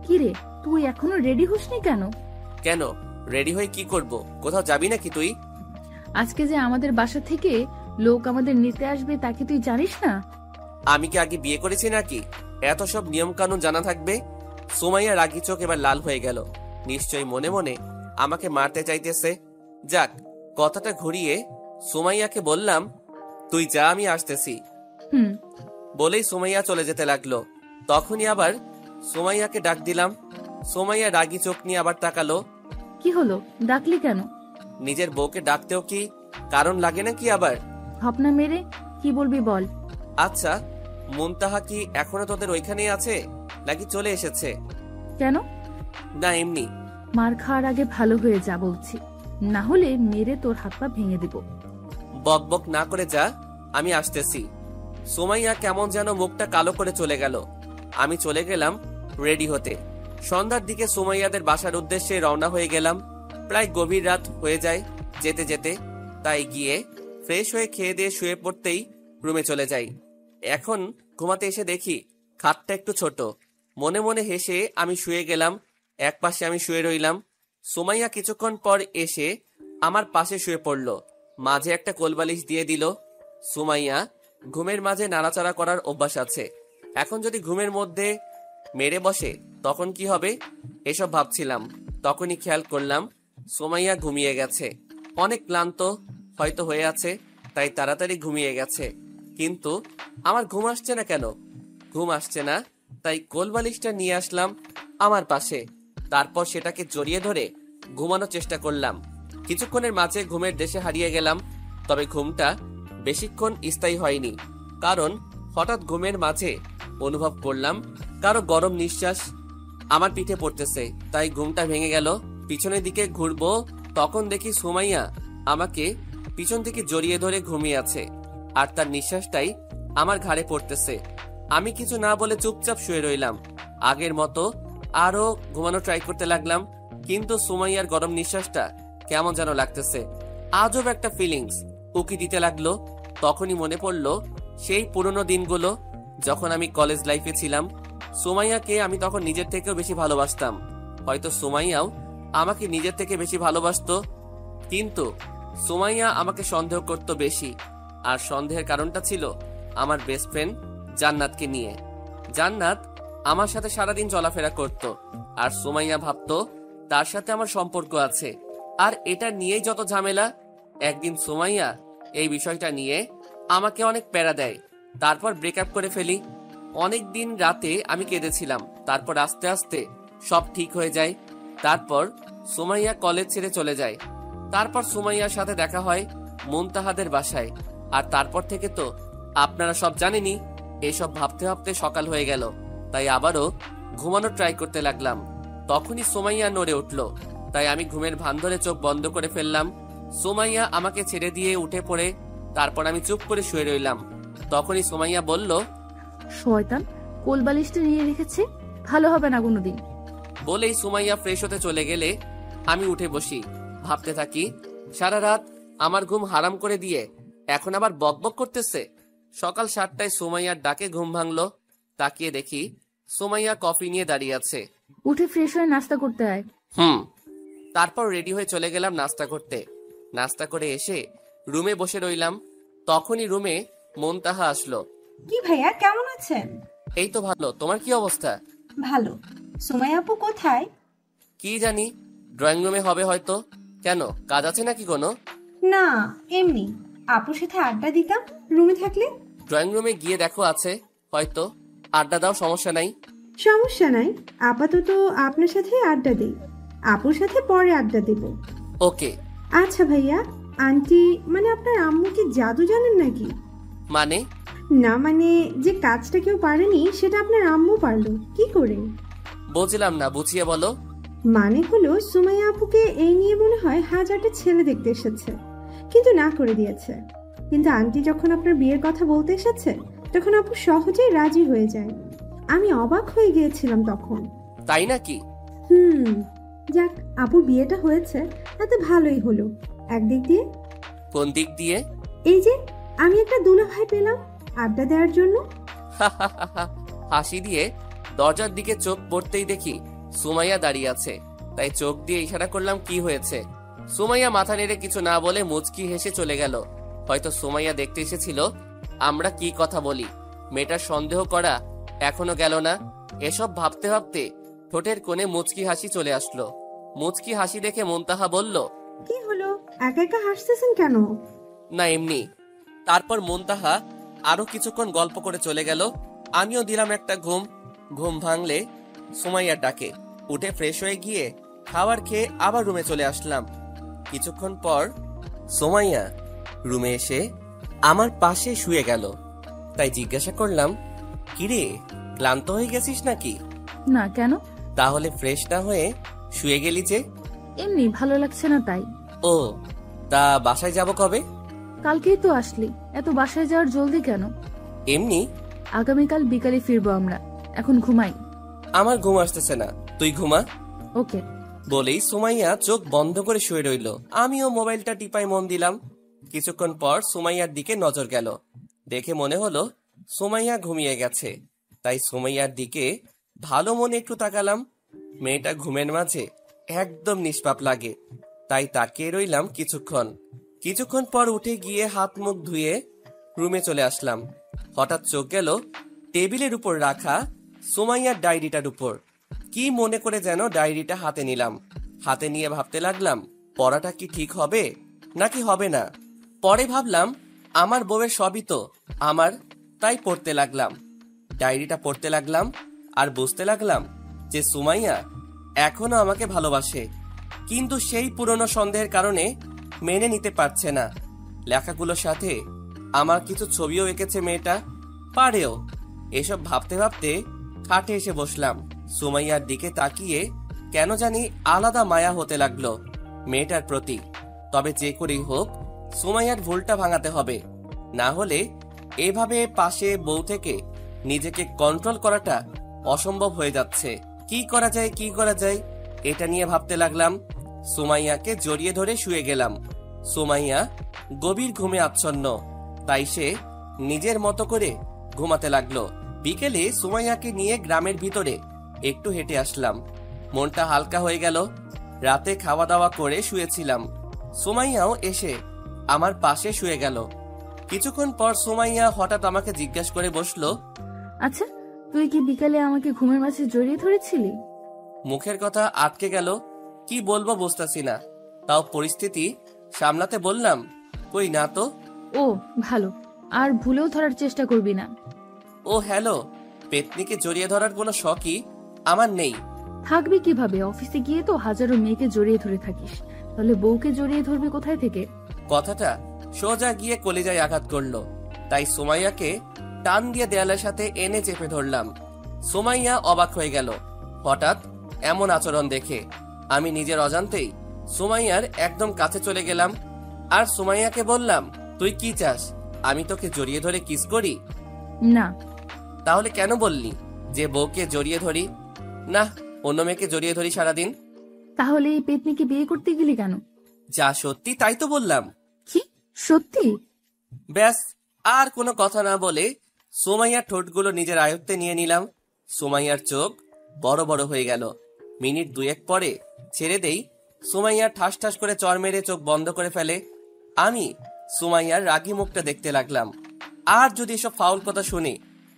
কি রে, তুই এখনো রেডি হসনি কেন? কেন রেডি হয়ে কি করব, কোথাও যাবি নাকি তুই? আজকে যে আমাদের বাসা থেকে লোক আমাদের নিতে আসবে তা কি তুই জানিস না? আমি কি আগে বিয়ে করেছি নাকি এত সব নিয়ম কানুন জানা থাকবে? সুমাইয়া রাগী চোখ এবার লাল হয়ে গেল। নিশ্চয়ই মনে মনে আমাকে মারতে চাইতেছে। যাক, কথাটা ঘুরিয়ে সুমাইয়াকে বললাম, তুই যা, আমি আসতেছি। বলেই সুমাইয়া চলে যেতে লাগলো। তখনই আবার সুমাইয়াকে ডাক দিলাম। সুমাইয়া রাগী চোখ নিয়ে আবার তাকালো। কি হলো, ডাকলি কেন? নিজের বউকে ডাকতেও কি কারণ লাগে নাকি আবার? ভাবনা মেরে কি বলবি বল। আচ্ছা, মুনতাহা কি এখনো তোদের ওইখানেই আছে নাকি চলে এসেছে? কেন? না এমনি। মার খাওয়ার আগে ভালো হয়ে যা বলছি, না হলে মেরে তোর হাত পা ভেঙে দিব। বক বক না করে যা, আমি আসতেছি। সুমাইয়া কেমন যেন মুখটা কালো করে চলে গেল। আমি চলে গেলাম রেডি হতে। সন্ধ্যার দিকে সুমাইয়াদের বাসার উদ্দেশ্যে রওনা হয়ে গেলাম। প্রায় গভীর রাত হয়ে যায় যেতে যেতে, তাই গিয়ে ফ্রেশ হয়ে খেয়ে দিয়ে শুয়ে পড়তেই রুমে চলে যাই। এখন ঘুমাতে এসে দেখি খাটটা একটু ছোট। মনে মনে হেসে আমি শুয়ে গেলাম। এক পাশে আমি শুয়ে রইলাম। সুমাইয়া কিছুক্ষণ পর এসে আমার পাশে শুয়ে পড়ল, মাঝে একটা কোলবালিশ দিয়ে দিল। সুমাইয়া ঘুমের মাঝে নাড়াচাড়া করার অভ্যাস আছে। এখন যদি ঘুমের মধ্যে মেরে বসে তখন কি হবে এসব ভাবছিলাম। তখনই খেয়াল করলাম সুমাইয়া ঘুমিয়ে গেছে। অনেক ক্লান্ত হয়তো হয়ে আছে, তাই তাড়াতাড়ি ঘুমিয়ে গেছে। কিন্তু আমার ঘুম আসছে না কেন? ঘুম আসছে না, তাই কোলবালিশটা নিয়ে আসলাম আমার পাশে। তারপর সেটাকে জড়িয়ে ধরে ঘুমানোর চেষ্টা করলাম। কিছুক্ষণের মাঝে ঘুমের দেশে হারিয়ে গেলাম। তবে ঘুমটা বেশিক্ষণ স্থায়ী হয়নি, কারণ হঠাৎ ঘুমের মাঝে অনুভব করলাম কারো গরম নিঃশ্বাস আমার পিঠে পড়তেছে। তাই ঘুমটা ভেঙে গেল। পিছনের দিকে ঘুরবো, তখন দেখি সুমাইয়া আমাকে পিছন থেকে জড়িয়ে ধরে ঘুমিয়ে আছে, আর তার নিঃশ্বাসটাই আমার ঘাড়ে পড়তেছে। আমি কিছু না বলে চুপচাপ শুয়ে রইলাম। আগের মতো আরো ঘুমানো ট্রাই করতে লাগলাম, কিন্তু সুমাইয়ার গরম নিঃশ্বাসটা কেমন যেন লাগতেছে। আজব একটা ফিলিংস উকি দিতে লাগলো। তখনই মনে পড়লো সেই পুরনো দিনগুলো, যখন আমি কলেজ লাইফে ছিলাম। সুমাইয়াকে আমি তখন নিজের থেকেও বেশি ভালোবাসতাম। হয়তো সুমাইয়াও আমাকে নিজের থেকে বেশি ভালোবাসতো, কিন্তু সুমাইয়া আমাকে সন্দেহ করত বেশি। আর সন্দেহের কারণটা ছিল আমার বেস্ট ফ্রেন্ড জান্নাতকে নিয়ে। জান্নাত আমার সাথে সারাদিন চলাফেরা করত, আর সুমাইয়া ভাবতো তার সাথে আমার সম্পর্ক আছে। আর এটা নিয়েই যত ঝামেলা। একদিন সুমাইয়া এই বিষয়টা নিয়ে আমাকে অনেক প্যারা দেয়, তারপর ব্রেকআপ করে ফেলি। অনেক দিন রাতে আমি কেঁদেছিলাম। তারপর আস্তে আস্তে সব ঠিক হয়ে যায়। তারপর সুমাইয়া কলেজ ছেড়ে চলে যায়। তারপর সুমাইয়ার সাথে দেখা হয় মুনতাহাদের বাসায়। আর তারপর থেকে তো আপনারা সব জানেনই। এসব ভাবতে ভাবতে সকাল হয়ে গেল, তাই আবারও ঘুমানোর ট্রাই করতে লাগলাম। তখনই সুমাইয়া নড়ে উঠল, তাই আমি ঘুমের ভান ধরে চোখ বন্ধ করে ফেললাম। সুমাইয়া আমাকে ছেড়ে দিয়ে উঠে পড়ে, তারপর আমি চুপ করে শুয়ে রইলাম। তখনই সুমাইয়া বলল, শয়তান কোলবালিশটা নিয়ে রেখেছে, ভালো হবে না কোনোদিন। বলেই সুমাইয়া ফ্রেশ হতে চলে গেলে আমি উঠে বসি। ভাবতে থাকি সারা রাত আমার ঘুম হারাম করে দিয়ে এখন আবার বকবক করতেছে। সকাল 7টায় সুমাইয়ার ডাকে ঘুম ভাঙলো। তাকিয়ে দেখি সুমাইয়া কফি নিয়ে দাঁড়িয়ে আছে। উঠে ফ্রেশ হয়ে নাস্তা করতে আয়। তারপর রেডি হয়ে চলে গেলাম নাস্তা করতে। নাস্তা করে এসে রুমে বসে রইলাম। তখনই রুমে মুনতাহা আসলো। কি ভাইয়া, কেমন আছেন? এই তো ভালো, তোমার কি অবস্থা? ভালো। সুমাইয়া আপু কোথায়? কি জানি, ড্রয়িং রুমে হবে হয়তো। কেন, কাজ আছে নাকি কোনো? না, এমনি আপুর সাথে আড্ডা দিতাম রুমে থাকলে। ড্রয়িং রুমে গিয়ে দেখো আছে হয়তো, আড্ডা দাও, সমস্যা নাই। সমস্যা নাই, আপাতত আপনার সাথে আড্ডা দিই, আপুর সাথে পরে আড্ডা দেব। ওকে। আচ্ছা ভাইয়া, আন্টি মানে আপনার আম্মু কি জাদু জানেন নাকি? মানে? না মানে যে কাজটা কেউ পারেনি সেটা আপনার আম্মু পারলো কি করে? বুঝলাম না, বুঝিয়ে বলো। মানে হলো সুমাইয়া আপুকে এই নিয়ে মনে হয় হাজারটা ছেলে দেখতে এসেছে, কিন্তু না করে দিয়েছে। কিন্তু আন্টি যখন আপনার বিয়ের কথা বলতে এসেছে তখন আপু সহজেই রাজি হয়ে যায়। আমি অবাক হয়ে গিয়েছিলাম তখন। তাই নাকি? যাক, আপুর বিয়েটা হয়েছে তাতে ভালোই হলো একদিক দিয়ে। কোন দিক দিয়ে? এই যে আমি একটা দুলা ভাই পেলাম আড্ডা দেওয়ার জন্য। হাসি দিয়ে দরজার দিকে চোখ পড়তেই দেখি সুমাইয়া দাঁড়িয়ে আছে, তাই চোখ দিয়ে ইশারা করলাম কি হয়েছে। সুমাইয়া মাথা নেড়ে কিছু না বলে মুচকি হেসে চলে গেল। হয়তো সুমাইয়া দেখতে এসেছিল আমরা কি কথা বলি। মেয়েটার সন্দেহ করা এখনো গেল না। এসব ভাবতে ভাবতে ঠোঁটের কোণে মুচকি হাসি চলে আসলো। মুচকি হাসি দেখে মুনতাহা বলল, কি হলো, একা একা হাসতেছেন কেন? না এমনি। তারপর মুনতাহা আরো কিছুক্ষণ গল্প করে চলে গেল। আমিও দিলাম একটা ঘুম। ঘুম ভাঙলে সুমাইয়ার ডাকে উঠে ফ্রেশ হয়ে গিয়ে খাবার খেয়ে আবার রুমে চলে আসলাম। কিছুক্ষণ পর সুমাইয়া রুমে এসে আমার পাশে শুয়ে গেল। তাই জিজ্ঞাসা করলাম, কিরে, ক্লান্ত হয়ে গেছিস নাকি? না, কেন? তাহলে ফ্রেশ না হয়ে শুয়ে গেলি যে? এমনি ভালো লাগছে না তাই। ও, তা বাসায় যাব কবে? কালকেই তো আসলি, এত বাসায় যাওয়ার জলদি কেন? এমনি। আগামীকাল বিকালে ফিরবো আমরা, এখন ঘুমাই। আমার ঘুম আসতেছে না, তুই ঘুমা। ওকে। বলেই সুমাইয়া চোখ বন্ধ করে শুয়ে রইল। আমিও মোবাইলটা টিপায় মন দিলাম। কিছুক্ষণ পর সুমাইয়ার দিকে নজর গেল। দেখে মনে হলো সুমাইয়া ঘুমিয়ে গেছে, তাই সুমাইয়ার দিকে ভালো মনে একটু তাকালাম। মেয়েটা ঘুমের মাঝে একদম নিষ্পাপ লাগে, তাই তাকিয়ে রইলাম কিছুক্ষণ। কিছুক্ষণ পর উঠে গিয়ে হাত মুখ ধুয়ে রুমে চলে আসলাম। হঠাৎ চোখ গেল টেবিলের উপর রাখা সুমাইয়ার ডায়েরিটার উপর। কি মনে করে যেন ডায়েরিটা হাতে নিলাম। হাতে নিয়ে ভাবতে লাগলাম পড়াটা কি ঠিক হবে নাকি হবে না। পরে ভাবলাম আমার বউয়ের সবই তো আমার, তাই পড়তে লাগলাম। ডায়েরিটা পড়তে লাগলাম আর বুঝতে লাগলাম যে সুমাইয়া এখনো আমাকে ভালোবাসে, কিন্তু সেই পুরনো সন্দেহের কারণে মেনে নিতে পারছে না। লেখাগুলোর সাথে আমার কিছু ছবিও এঁকেছে মেয়েটা, পারেও। এসব ভাবতে ভাবতে খাটে এসে বসলাম। সুমাইয়ার দিকে তাকিয়ে কেন জানি আলাদা মায়া হতে লাগলো মেয়েটার প্রতি। তবে যে করেই হোক সুমাইয়ার ভুলটা ভাঙাতে হবে, না হলে এভাবে পাশে বউ থেকে নিজেকে কন্ট্রোল করাটা অসম্ভব হয়ে যাচ্ছে। কি করা যায় এটা নিয়ে ভাবতে লাগলাম। সুমাইয়াকে জড়িয়ে ধরে শুয়ে গেলাম। সুমাইয়া গভীর ঘুমে আচ্ছন্ন, তাই সে নিজের মতো করে ঘুমাতে লাগলো। বিকেলে সুমাইয়াকে নিয়ে গ্রামের ভিতরে একটু হেঁটে আসলাম। মনটা হালকা হয়ে গেল। রাতে খাওয়া দাওয়া করে শুয়েছিলাম। সুমাইয়াও এসে আমার পাশে শুয়ে গেল। কিছুক্ষণ পর সুমাইয়া হঠাৎ আমাকে জিজ্ঞাসা করে বসলো, আচ্ছা, তুই কি বিকালে আমাকে ঘুমের মাঝে জড়িয়ে ধরেছিলি? মুখের কথা আটকে গেল। কি বলবো বুঝতেছি না, তাও পরিস্থিতি সামলাতে বললাম, কই না তো। ও ভালো, আর ভুলেও ধরার চেষ্টা করবি না। ও হ্যালো, পেতনিকে জড়িয়ে ধরার কোনো শখই আমার নেই। থাকবি কিভাবে? অফিসে গিয়ে তো হাজারো মেয়েকে জড়িয়ে ধরে থাকিস, তাহলে বউকে জড়িয়ে ধরবি কোথায় থেকে? কথাটা সোজা গিয়ে কলিজায় আঘাত করলো। তাই সুমাইয়াকে টান দিয়ে দেয়ালের সাথে এনে চেপে ধরলাম। সুমাইয়া অবাক হয়ে গেল হঠাৎ এমন আচরণ দেখে। আমি নিজের অজান্তেই সুমাইয়ার একদম কাছে চলে গেলাম আর সুমাইয়াকে বললাম, তুই কি চাস আমি তোকে জড়িয়ে ধরে কিস করি? না। তাহলে কেন বললি যে বউকে জড়িয়ে ধরি? না, অন্য মেয়েকে জড়িয়ে ধরি সারাদিন। তাহলে এই পেতনিকে বিয়ে করতে গেলি কেন? যা সত্যি তাই তো বললাম। কি সত্যি? ব্যাস, আর কোনো কথা না বলে সুমাইয়ার ঠোঁটগুলো নিজের আয়ত্তে নিয়ে নিলাম। সুমাইয়ার চোখ বড় বড় হয়ে গেল। মিনিট দুয়েক পরে ছেড়ে দেই। সুমাইয়া ঠাস ঠাস করে চর মেরে চোখ বন্ধ করে ফেলে। আমি সুমাইয়ার রাগী মুখটা দেখতে লাগলাম। আর যদি এসব ফাউল কথা শুনি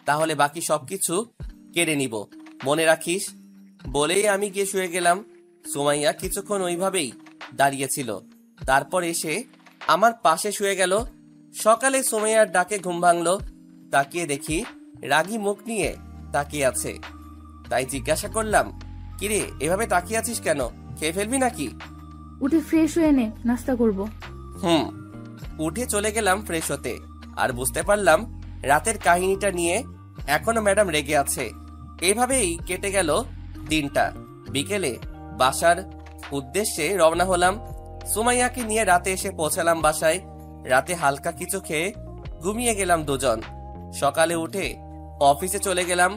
তাহলে বাকি সবকিছু কেড়ে নিব, মনে রাখিস। বলেই আমি গিয়ে শুয়ে গেলাম। সুমাইয়া কিছুক্ষণ ওইভাবেই দাঁড়িয়েছিল, তারপর এসে আমার পাশে শুয়ে গেল। সকালে সুমাইয়ার ডাকে ঘুম ভাঙলো। তাকিয়ে দেখি রাগী মুখ নিয়ে তাকিয়ে আছে। তাই জিজ্ঞাসা করলাম, কিরে এভাবে তাকিয়ে আছিস কেন? খেয়ে ফেলবি নাকি? উঠে ফ্রেশ হয়ে নে, নাস্তা করব। উঠে চলে গেলাম ফ্রেশ হতে। আর বুঝতে পারলাম রাতের কাহিনীটা নিয়ে এখনো ম্যাডাম রেগে আছে। এভাবেই কেটে গেল দিনটা। বিকেলে বাসার উদ্দেশ্যে রওনা হলাম। সুমাইয়াকে নিয়ে রাতে এসে পৌঁছালাম বাসায়। রাতে হালকা কিছু খেয়ে ঘুমিয়ে গেলাম দুজন। সকালে উঠে অফিসে চলে গেলাম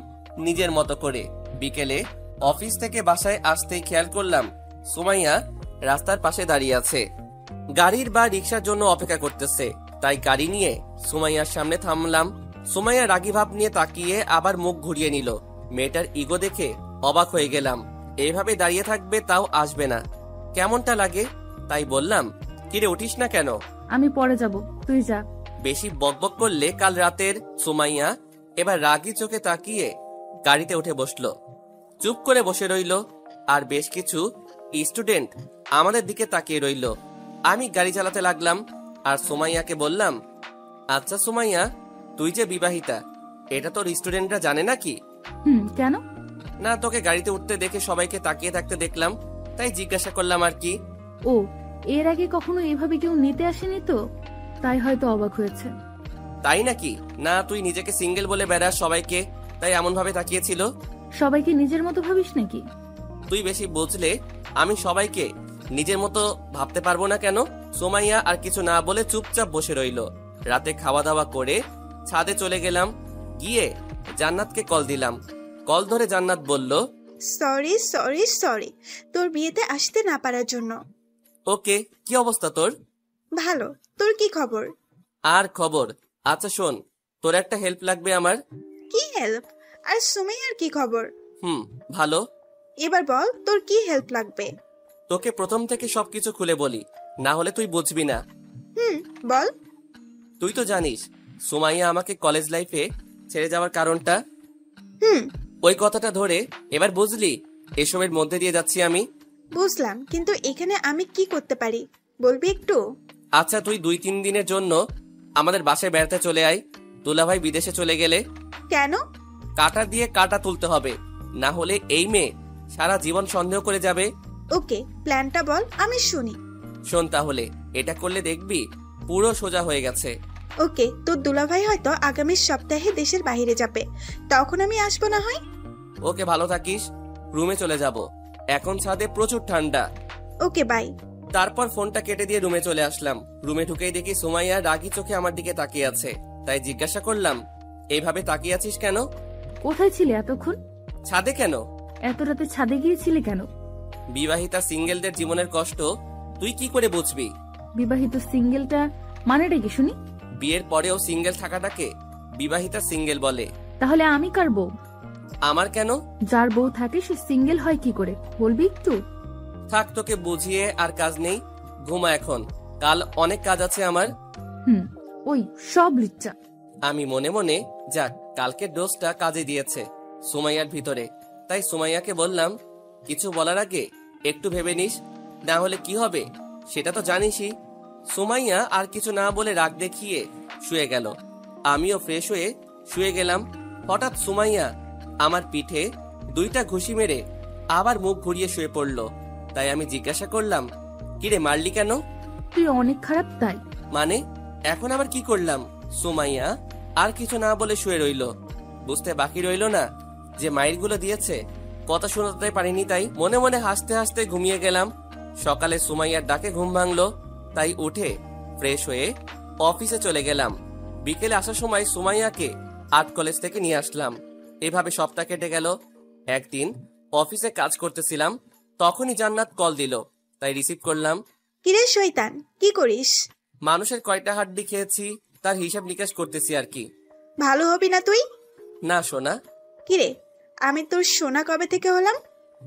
নিজের মতো করে। বিকেলে অফিস থেকে বাসায় আসতেই খেয়াল করলাম সুমাইয়া রাস্তার পাশে দাঁড়িয়ে আছে, গাড়ির বা রিক্সার জন্য অপেক্ষা করতেছে। তাই গাড়ি নিয়ে সুমাইয়ার সামনে থামলাম। সুমাইয়া রাগী ভাব নিয়ে তাকিয়ে আবার মুখ ঘুরিয়ে নিল। মেয়েটার ইগো দেখে অবাক হয়ে গেলাম। এইভাবে দাঁড়িয়ে থাকবে তাও আসবে না, কেমনটা লাগে? তাই বললাম, কিরে উঠিস না কেন? আমি পরে যাব, তুই যা। বেশি বকবক করলে কাল রাতের। সুমাইয়া এবার রাগী চোখে তাকিয়ে গাড়িতে উঠে বসলো। চুপ করে বসে রইল। আর বেশ কিছু স্টুডেন্ট আমাদের দিকে তাকিয়ে রইল। আমি গাড়ি চালাতে লাগলাম আর সুমাইয়াকে বললাম, আচ্ছা সুমাইয়া, তুই যে বিবাহিতা এটা তোর স্টুডেন্টরা জানে নাকি? কেন? না, তোকে গাড়িতে উঠতে দেখে সবাইকে তাকিয়ে থাকতে দেখলাম, তাই জিজ্ঞাসা করলাম আর কি। ও, এর আগে কখনো এভাবে কেউ নিতে আসেনি তো, তাই হয়তো অবাক হয়েছে। তাই নাকি? না, তুই নিজেকে সিঙ্গেল বলে বেড়াস সবাইকে, তাই এমন ভাবে তাকিয়েছিল। সবাইকে নিজের মতো ভাবিস নাকি? তুই বেশি বুঝলে আমি সবাইকে নিজের মতো ভাবতে পারবো না কেন? সুমাইয়া আর কিছু না বলে চুপচাপ বসে রইল। রাতে খাওয়া দাওয়া করে ছাদে চলে গেলাম। গিয়ে জান্নাতকে কল দিলাম। কল ধরে জান্নাত বলল, সরি সরি সরি তোর বিয়েতে আসতে না পারার জন্য। ওকে, কি অবস্থা তোর? ভালো, তোর কি খবর? আর খবর? আচ্ছা শোন, তোর একটা হেল্প লাগবে আমার। কি হেল্প? আর সুমাইয়ার কি খবর? ভালো। এবার বল তোর কি হেল্প লাগবে। তোকে প্রথম থেকে সবকিছু খুলে বলি, না হলে তুই বুঝবি না। বল। তুই তো জানিস সুমাইয়া আমাকে কলেজ লাইফে ছেড়ে যাওয়ার কারণটা। ওই কথাটা ধরে এবার বুঝলি এসবের মধ্যে দিয়ে যাচ্ছি আমি। বুঝলাম, কিন্তু এখানে আমি কি করতে পারি বলবি একটু? আচ্ছা, তুই 2-3 দিনের জন্য আমাদের বাসায় বেড়াতে চলে আয়। দুলাভাই বিদেশে চলে গেলে কেন? কাটা দিয়ে কাটা তুলতে হবে, না হলে এই মেয়ে সারা জীবন সন্দেহ করে যাবে। ওকে, প্ল্যানটা বল, আমি শুনি। শোন তাহলে, এটা করলে দেখবি পুরো সোজা হয়ে গেছে। ওকে, তোর দুলাভাই হয়তো আগামী সপ্তাহে দেশের বাইরে যাবে, তখন আমি আসবো না হয়? ওকে, ভালো থাকিস। রুমে চলে যাব, এখন ছাদে প্রচুর ঠান্ডা। ওকে, বাই। তারপর ফোনটা কেটে দিয়ে রুমে চলে আসলাম। রুমে ঢুকেই দেখি সুমাইয়া রাগী চোখে আমার দিকে তাকিয়ে আছে। তাই জিজ্ঞাসা করলাম, এইভাবে তাকিয়ে আছিস কেন? কোথায় ছিলে এতক্ষণ? ছাদে কেন? এত রাতে ছাদে গিয়েছিলে কেন? বিবাহিতা সিঙ্গেলদের জীবনের কষ্ট তুই কি করে বুঝবি? বিবাহিত সিঙ্গেলটা মানেটা কি শুনি? বিয়ের পরেও সিঙ্গেল থাকাটাকে বিবাহিতা সিঙ্গেল বলে। তাহলে আমি কার বউ? আমার কেন? যার বউ থাকে সে সিঙ্গেল হয় কি করে বলবি একটু? থাক, তোকে বুঝিয়ে আর কাজ নেই, ঘুমা এখন, কাল অনেক কাজ আছে আমার। ওই সব লিচ্চা। আমি মনে মনে, যাক, কালকের ডোজটা কাজে দিয়েছে সুমাইয়ার ভিতরে। তাই সুমাইয়াকে বললাম, কিছু বলার আগে একটু ভেবে নিস, না হলে কি হবে সেটা তো জানিসই। সুমাইয়া আর কিছু না বলে রাগ দেখিয়ে শুয়ে গেল। আমিও ফ্রেশ হয়ে শুয়ে গেলাম। হঠাৎ সুমাইয়া আমার পিঠে 2টা ঘুষি মেরে আবার মুখ ঘুরিয়ে শুয়ে পড়ল। তাই আমি জিজ্ঞাসা করলাম, কিরে মারলি কেন? তুই অনেক খারাপ তাই। মানে এখন আবার কি করলাম? সুমাইয়া আর কিছু না বলে শুয়ে রইল। বুঝতে বাকি রইল না যে মাইরগুলো দিয়েছে কথা শোনাতে পারিনি। তাই মনে মনে হাসতে হাসতে ঘুমিয়ে গেলাম। সকালে সুমাইয়ার ডাকে ঘুম ভাঙলো, তাই উঠে ফ্রেশ হয়ে অফিসে চলে গেলাম। বিকেলে আসার সময় সুমাইয়াকে আর্ট কলেজ থেকে নিয়ে আসলাম। এভাবে সপ্তাহ কেটে গেল। একদিন অফিসে কাজ করতেছিলাম, তখনই জান্নাত কল দিল, তাই রিসিভ করলাম। কিরে শয়তান, কি করিস? মানুষের কয়টা হাড্ডি খেয়েছি তার হিসাব নিকাশ করতেছি আর কি। ভালো হবি না তুই? না সোনা। কিরে, আমি তোর সোনা কবে থেকে হলাম?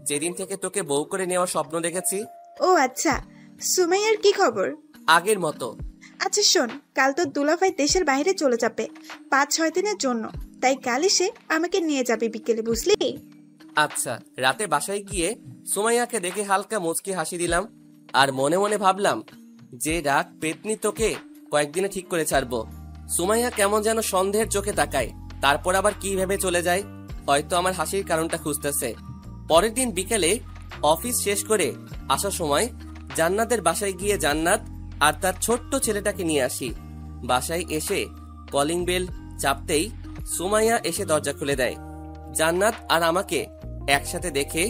যেদিন থেকে তোকে বউ করে নেওয়ার স্বপ্ন দেখেছি। ও আচ্ছা, সুমাইয়ার কি খবর? আগের মতো। আচ্ছা শোন, কাল তোর দুলাভাই দেশের বাইরে চলে যাবে 5-6 দিনের জন্য, তাই কাল এসে আমাকে নিয়ে যাবে বিকেলে, বুঝলি? আচ্ছা। রাতে বাসায় গিয়ে সুমাইয়াকে দেখে হালকা মুচকি হাসি দিলাম, আর মনে মনে ভাবলাম যে রাগ পেতনি তোকে কয়েকদিনে ঠিক করে ছাড়বো। সুমাইয়া কেমন যেন সন্দেহের চোখে তাকায়, তারপর আবার কি ভেবে চলে যায়, হয়তো আমার হাসির কারণটা খুঁজতেছে। পরের দিন বিকেলে অফিস শেষ করে আসার সময় জান্নাতের বাসায় গিয়ে জান্নাত আর তার ছোট্ট ছেলেটাকে নিয়ে আসি। বাসায় এসে কলিং বেল চাপতেই সুমাইয়া এসে দরজা খুলে দেয়। জান্নাত আর আমাকে একসাথে দেখে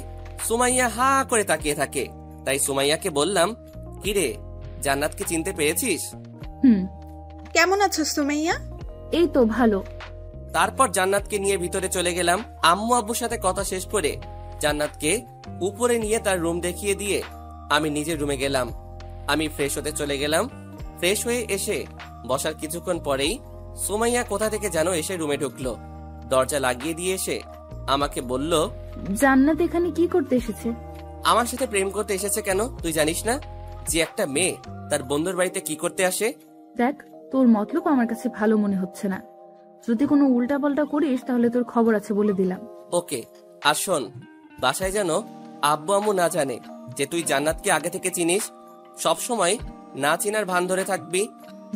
সুমাইয়া হা করে তাকিয়ে থাকে। তাই সুমাইয়াকে বললাম, কিরে, জান্নাতকে চিনতে পেরেছিস? কেমন আছো সুমাইয়া? এই তো ভালো। তারপর জান্নাতকে নিয়ে ভিতরে চলে গেলাম। আম্মু আব্বুর সাথে কথা শেষ করে জান্নাতকে উপরে নিয়ে তার রুম দেখিয়ে দিয়ে আমি নিজের রুমে গেলাম। আমি ফ্রেশ হতে চলে গেলাম। ফ্রেশ হয়ে এসে বসার কিছুক্ষণ পরেই সুমাইয়া কোথা থেকে যেন এসে রুমে ঢুকলো। দরজা লাগিয়ে দিয়ে এসে আমাকে বলল, জান্নাত এখানে কি করতে এসেছে? আমার সাথে প্রেম করতে এসেছে। কেন, তুই জানিস না যে একটা মেয়ে তার বন্ধুর বাড়িতে কি করতে আসে? দেখ, তোর মতলব আমার কাছে ভালো মনে হচ্ছে না। যদি কোনো উল্টাপাল্টা করিস তাহলে তোর খবর আছে বলে দিলাম। ওকে। আর শোন, বাসায় যেন আব্বু আম্মু না জানে যে তুই জান্নাতকে আগে থেকে চিনিস। সব সময় না চিনার ভান ধরে থাকবি।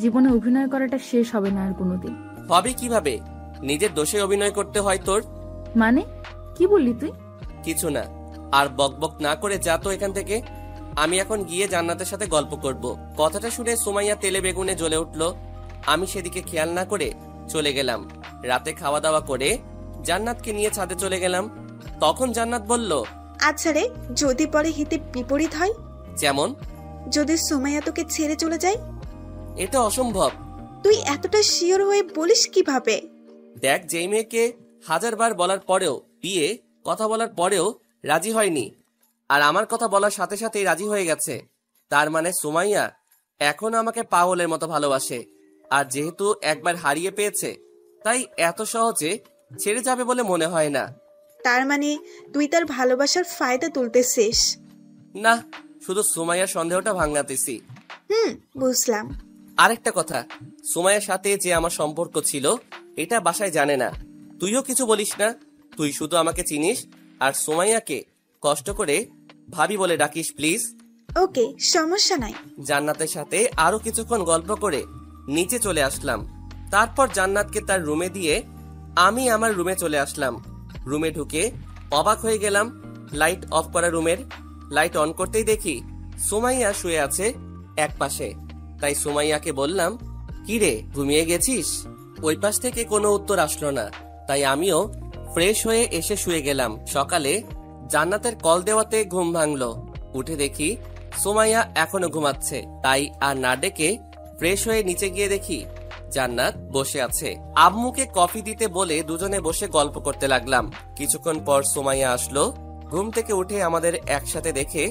জীবনে অভিনয় করাটা শেষ হবে না আর কোনোদিন। হবে কিভাবে? নিজের দোষে অভিনয় করতে হয় তোর। মানে কি বললি তুই? কিছু না। আর বকবক না করে যা তো এখান থেকে। আমি এখন গিয়ে জান্নাতের সাথে গল্প করব। কথাটা শুনে সুমাইয়া তেলে বেগুনে জ্বলে উঠলো। আমি সেদিকে খেয়াল না করে চলে গেলাম। রাতে খাওয়া দাওয়া করে জান্নাতকে নিয়ে ছাদে চলে গেলাম। তখন জান্নাত বলল, আচ্ছা রে, যদি পরে হিতে বিপরীত হয়? যেমন? যদি সুমাইয়া তোকে ছেড়ে চলে যায়? এটা অসম্ভব। তুই এতটা শিওর হয়ে বলিস কিভাবে? দেখ, যেই মেয়েকে 1000বার বলার পরেও বিয়ে কথা বলার পরেও রাজি হয়নি, আর আমার কথা বলার সাথে সাথেই রাজি হয়ে গেছে, তার মানে সুমাইয়া এখন আমাকে পাগলের মতো ভালোবাসে। আর যেহেতু একবার হারিয়ে পেয়েছে, তাই এত সহজে ছেড়ে যাবে বলে মনে হয় না। তার মানে তুই তার ভালোবাসার ফায়দা তুলতেছিস? না, শুধু সুমাইয়ার সন্দেহটা ভাঙাতেছি। বুঝলাম। আরেকটা কথা, সুমাইয়ার সাথে যে আমার সম্পর্ক ছিল এটা বাসায় জানে না। তুইও কিছু বলিস না। তুই শুধু আমাকে চিনিস আর সুমাইয়াকে কষ্ট করে ভাবি বলে ডাকিস প্লিজ। ওকে, সমস্যা নাই। জান্নাতের সাথে আরো কিছুক্ষণ গল্প করে নিচে চলে আসলাম। তারপর জান্নাতকে তার রুমে দিয়ে আমি আমার রুমে চলে আসলাম। রুমে ঢুকে অবাক হয়ে গেলাম। লাইট অফ করা রুমের লাইট অন করতেই দেখি সুমাইয়া শুয়ে আছে এক পাশে। তাই সুমাইয়াকে বললাম, কি রে, ঘুমিয়ে গেছিস? ওই পাশ থেকে কোনো উত্তর আসলো না। তাই আমিও ফ্রেশ হয়ে এসে শুয়ে গেলাম। সকালে জান্নাতের কল দেওয়াতে ঘুম ভাঙলো। উঠে দেখি সুমাইয়া এখনো ঘুমাচ্ছে। তাই আর না ডেকে ফ্রেশ হয়ে নিচে গিয়ে দেখি জান্নাত বসে আছে। আম্মুকে কফি দিতে বলে দুজনে বসে গল্প করতে লাগলাম। কিছুক্ষণ পর সুমাইয়া আসলো। ঘুম থেকে উঠে আমাদের একসাথে দেখে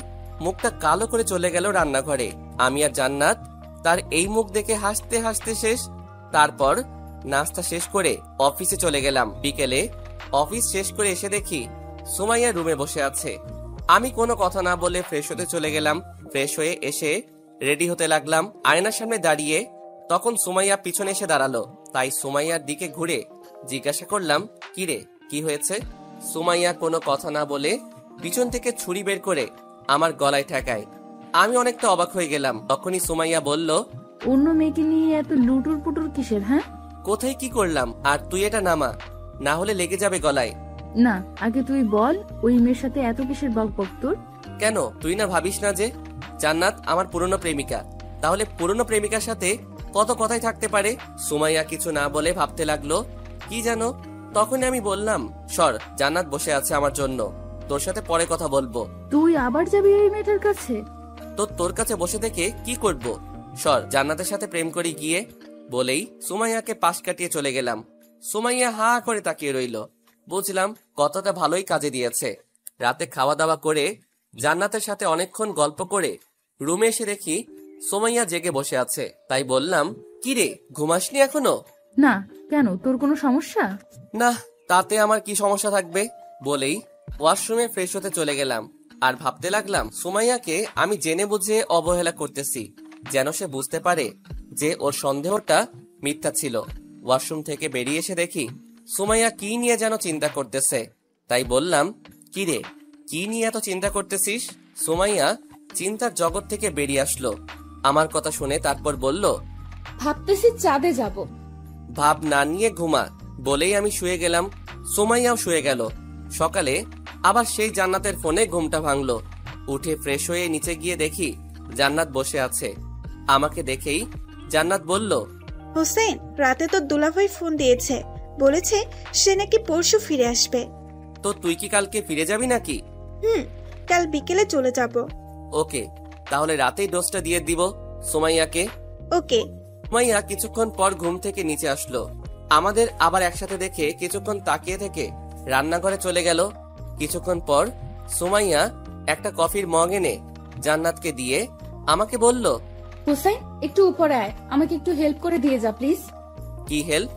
মুখটা কালো করে চলে গেল রান্নাঘরে। আমি আর জান্নাত তার এই মুখ দেখে হাসতে হাসতে শেষ। তারপর নাস্তা শেষ করে অফিসে চলে গেলাম। বিকেলে অফিস শেষ করে এসে দেখি সুমাইয়া রুমে বসে আছে। আমি কোনো কথা না বলে ফ্রেশ হতে চলে গেলাম। ফ্রেশ হয়ে এসে রেডি হতে লাগলাম। আয়নার সামনে দাঁড়িয়ে তখন সুমাইয়া পিছনে এসে দাঁড়ালো। তাই সুমাইয়ার দিকে ঘুরে জিজ্ঞাসা করলাম, কি রে, কি হয়েছে? সুমাইয়া কোনো কথা না বলে পিছন থেকে ছুরি বের করে আমার গলায় ঠেকায়। আমি অনেকটা অবাক হয়ে গেলাম। তখনই সুমাইয়া বলল, অন্য মেয়েকে নিয়ে এত লুটুর পুটুর কিসের? হ্যাঁ, কোথায় কি করলাম? আর তুই এটা নামা, না হলে লেগে যাবে গলায়। না, আগে তুই বল, ওই মেয়ের সাথে এত কিসের বক বক তোর? কেন, তুই না ভাবিস না যে জান্নাত আমার পুরনো প্রেমিকা? তাহলে পুরনো প্রেমিকার সাথে কত কথাই থাকতে পারে। সুমাইয়া কিছু না বলে ভাবতে লাগলো কি জানো। তখনই আমি বললাম, সর, জান্নাত বসে আছে আমার জন্য, তোর সাথে পরে কথা বলবো। তুই আবার যাবি ওই মেয়েটার কাছে? তো তোর কাছে বসে থেকে কি করব? সর, জান্নাতের সাথে প্রেম করি গিয়ে। বলেই সুমাইয়াকে পাশ কাটিয়ে চলে গেলাম। সুমাইয়া হা করে তাকিয়ে রইল। বুঝলাম কথাটা ভালোই কাজে দিয়েছে। রাতে খাওয়া দাওয়া করে জান্নাতের সাথে অনেকক্ষণ গল্প করে রুমে এসে দেখি সুমাইয়া জেগে বসে আছে। তাই বললাম, কি রে, ঘুমাসনি এখনো? না, কেন, তোর কোনো সমস্যা? না, তাতে আমার কি সমস্যা থাকবে? বলেই ওয়াশরুমে ফ্রেশ হতে চলে গেলাম। আর ভাবতে লাগলাম সুমাইয়াকে আমি জেনে বুঝে অবহেলা করতেছি, যেন সে বুঝতে পারে যে ওর সন্দেহটা মিথ্যা ছিল। ওয়াশরুম থেকে বেরিয়ে এসে দেখি সুমাইয়া কি নিয়ে যেন চিন্তা করতেছে। তাই বললাম, কি রে, কি নিয়ে এত চিন্তা করতেছিস? সুমাইয়া চিন্তার জগৎ থেকে বেরিয়ে আসলো আমার কথা শুনে। তারপর বলল, ভাবতেছি চাঁদে যাব। ভাব না নিয়ে ঘুমা। বলেই আমি শুয়ে গেলাম। সুমাইয়াও শুয়ে গেল। সকালে আবার সেই জান্নাতের ফোনে ঘুমটা ভাঙলো। উঠে ফ্রেশ হয়ে নিচে গিয়ে দেখি জান্নাত বসে আছে। আমাকে দেখেই জান্নাত বলল, হোসেন, রাতে তো দুলাভাই ফোন দিয়েছে, বলেছে সে নাকি পরশু ফিরে আসবে। তো তুই কি কালকে ফিরে যাবি নাকি? কাল বিকেলে চলে যাব। ওকে, তাহলে রাতেই ডোজটা দিয়ে দিব সুমাইয়াকে। ওকে। সুমাইয়া কিছুক্ষণ পর ঘুম থেকে নিচে আসলো। আমাদের আবার একসাথে দেখে কিছুক্ষণ তাকিয়ে থেকে রান্নাঘরে চলে গেল। কিছুক্ষণ পর সুমাইয়া একটা কফির মগ এনে জান্নাতকে দিয়ে আমাকে বলল, হোসেন, একটু উপরে আয়, আমাকে একটু হেল্প করে দিয়ে যা প্লিজ। কি হেল্প?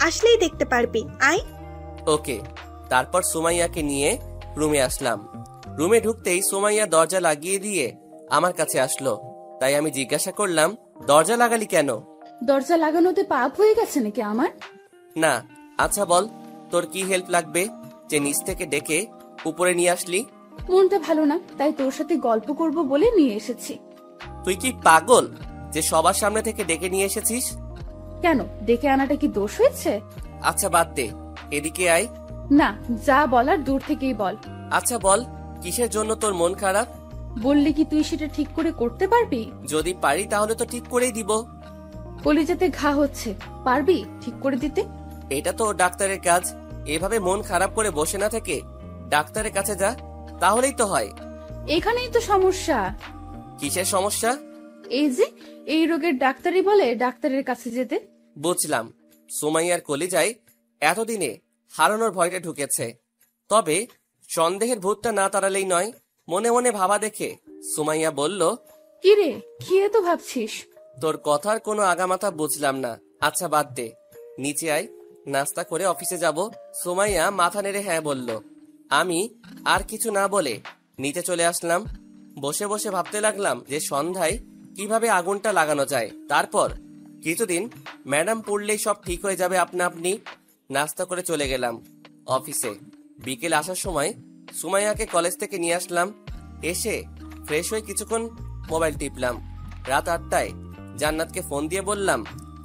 আসলেই দেখতে পারবি, আয়। ওকে। তারপর সুমাইয়াকে নিয়ে রুমে আসলাম। রুমে ঢুকতেই সুমাইয়া দরজা লাগিয়ে দিয়ে আমার কাছে আসলো। তাই আমি জিজ্ঞাসা করলাম, দরজা লাগালি কেন? দরজা লাগানোতে পাপ হয়ে গেছে নাকি আমার? না। আচ্ছা বল, তোর কি হেল্প লাগবে যে নিচ থেকে ডেকে উপরে নিয়ে আসলি? মনটা ভালো না, তাই তোর সাথে গল্প করব বলে নিয়ে এসেছি। তুই কি পাগল যে সবার সামনে থেকে ডেকে নিয়ে এসেছিস? কেন, ডেকে আনাটা কি দোষ হয়েছে? আচ্ছা বাদ দে, এদিকে আয়। না, যা বলার দূর থেকেই বল। আচ্ছা বল, কিসের জন্য তোর মন খারাপ? বললে কি তুই সেটা ঠিক করে করতে পারবি? যদি পারি তাহলে তো ঠিক করেই দিব। কলিজাতে ঘা হচ্ছে, পারবি ঠিক করে দিতে? এটা তো ডাক্তারের কাজ। এভাবে মন খারাপ করে বসে না থেকে ডাক্তারের কাছে যা, তাহলেই তো হয়। এখানেই তো সমস্যা। কিসের সমস্যা? এই যে এই রোগের ডাক্তারই বলে ডাক্তারের কাছে যেতে। বুঝলাম, সুমাইয়ার কলিজায় এতদিনে হারানোর ভয়টা ঢুকেছে। তবে সন্দেহের ভূতটা না তাড়ালেই নয়। মনে মনে ভাবা দেখে সুমাইয়া বলল, কি রে, কি এত ভাবছিস? তোর কথার কোনো আগামাথা বুঝলাম না। আচ্ছা বাদ দে, নিচে আয়, নাস্তা করে অফিসে যাব। সুমাইয়া মাথা নেড়ে হ্যাঁ বলল। আমি আর কিছু না বলে নিচে চলে আসলাম। বসে বসে ভাবতে লাগলাম যে সন্ধ্যায় কিভাবে আগুনটা লাগানো যায়। তারপর কিছুদিন ম্যাডাম পড়লেই সব ঠিক হয়ে যাবে আপনা আপনি। নাস্তা করে চলে গেলাম অফিসে। বিকেলে আসার সময় সুমাইয়াকে কলেজ থেকে নিয়ে আসলাম। এসে ফ্রেশ হয়ে কিছুক্ষণ মোবাইল টিপলাম। রাত 8টায় জান্নাতকে ফোন দিয়ে বললাম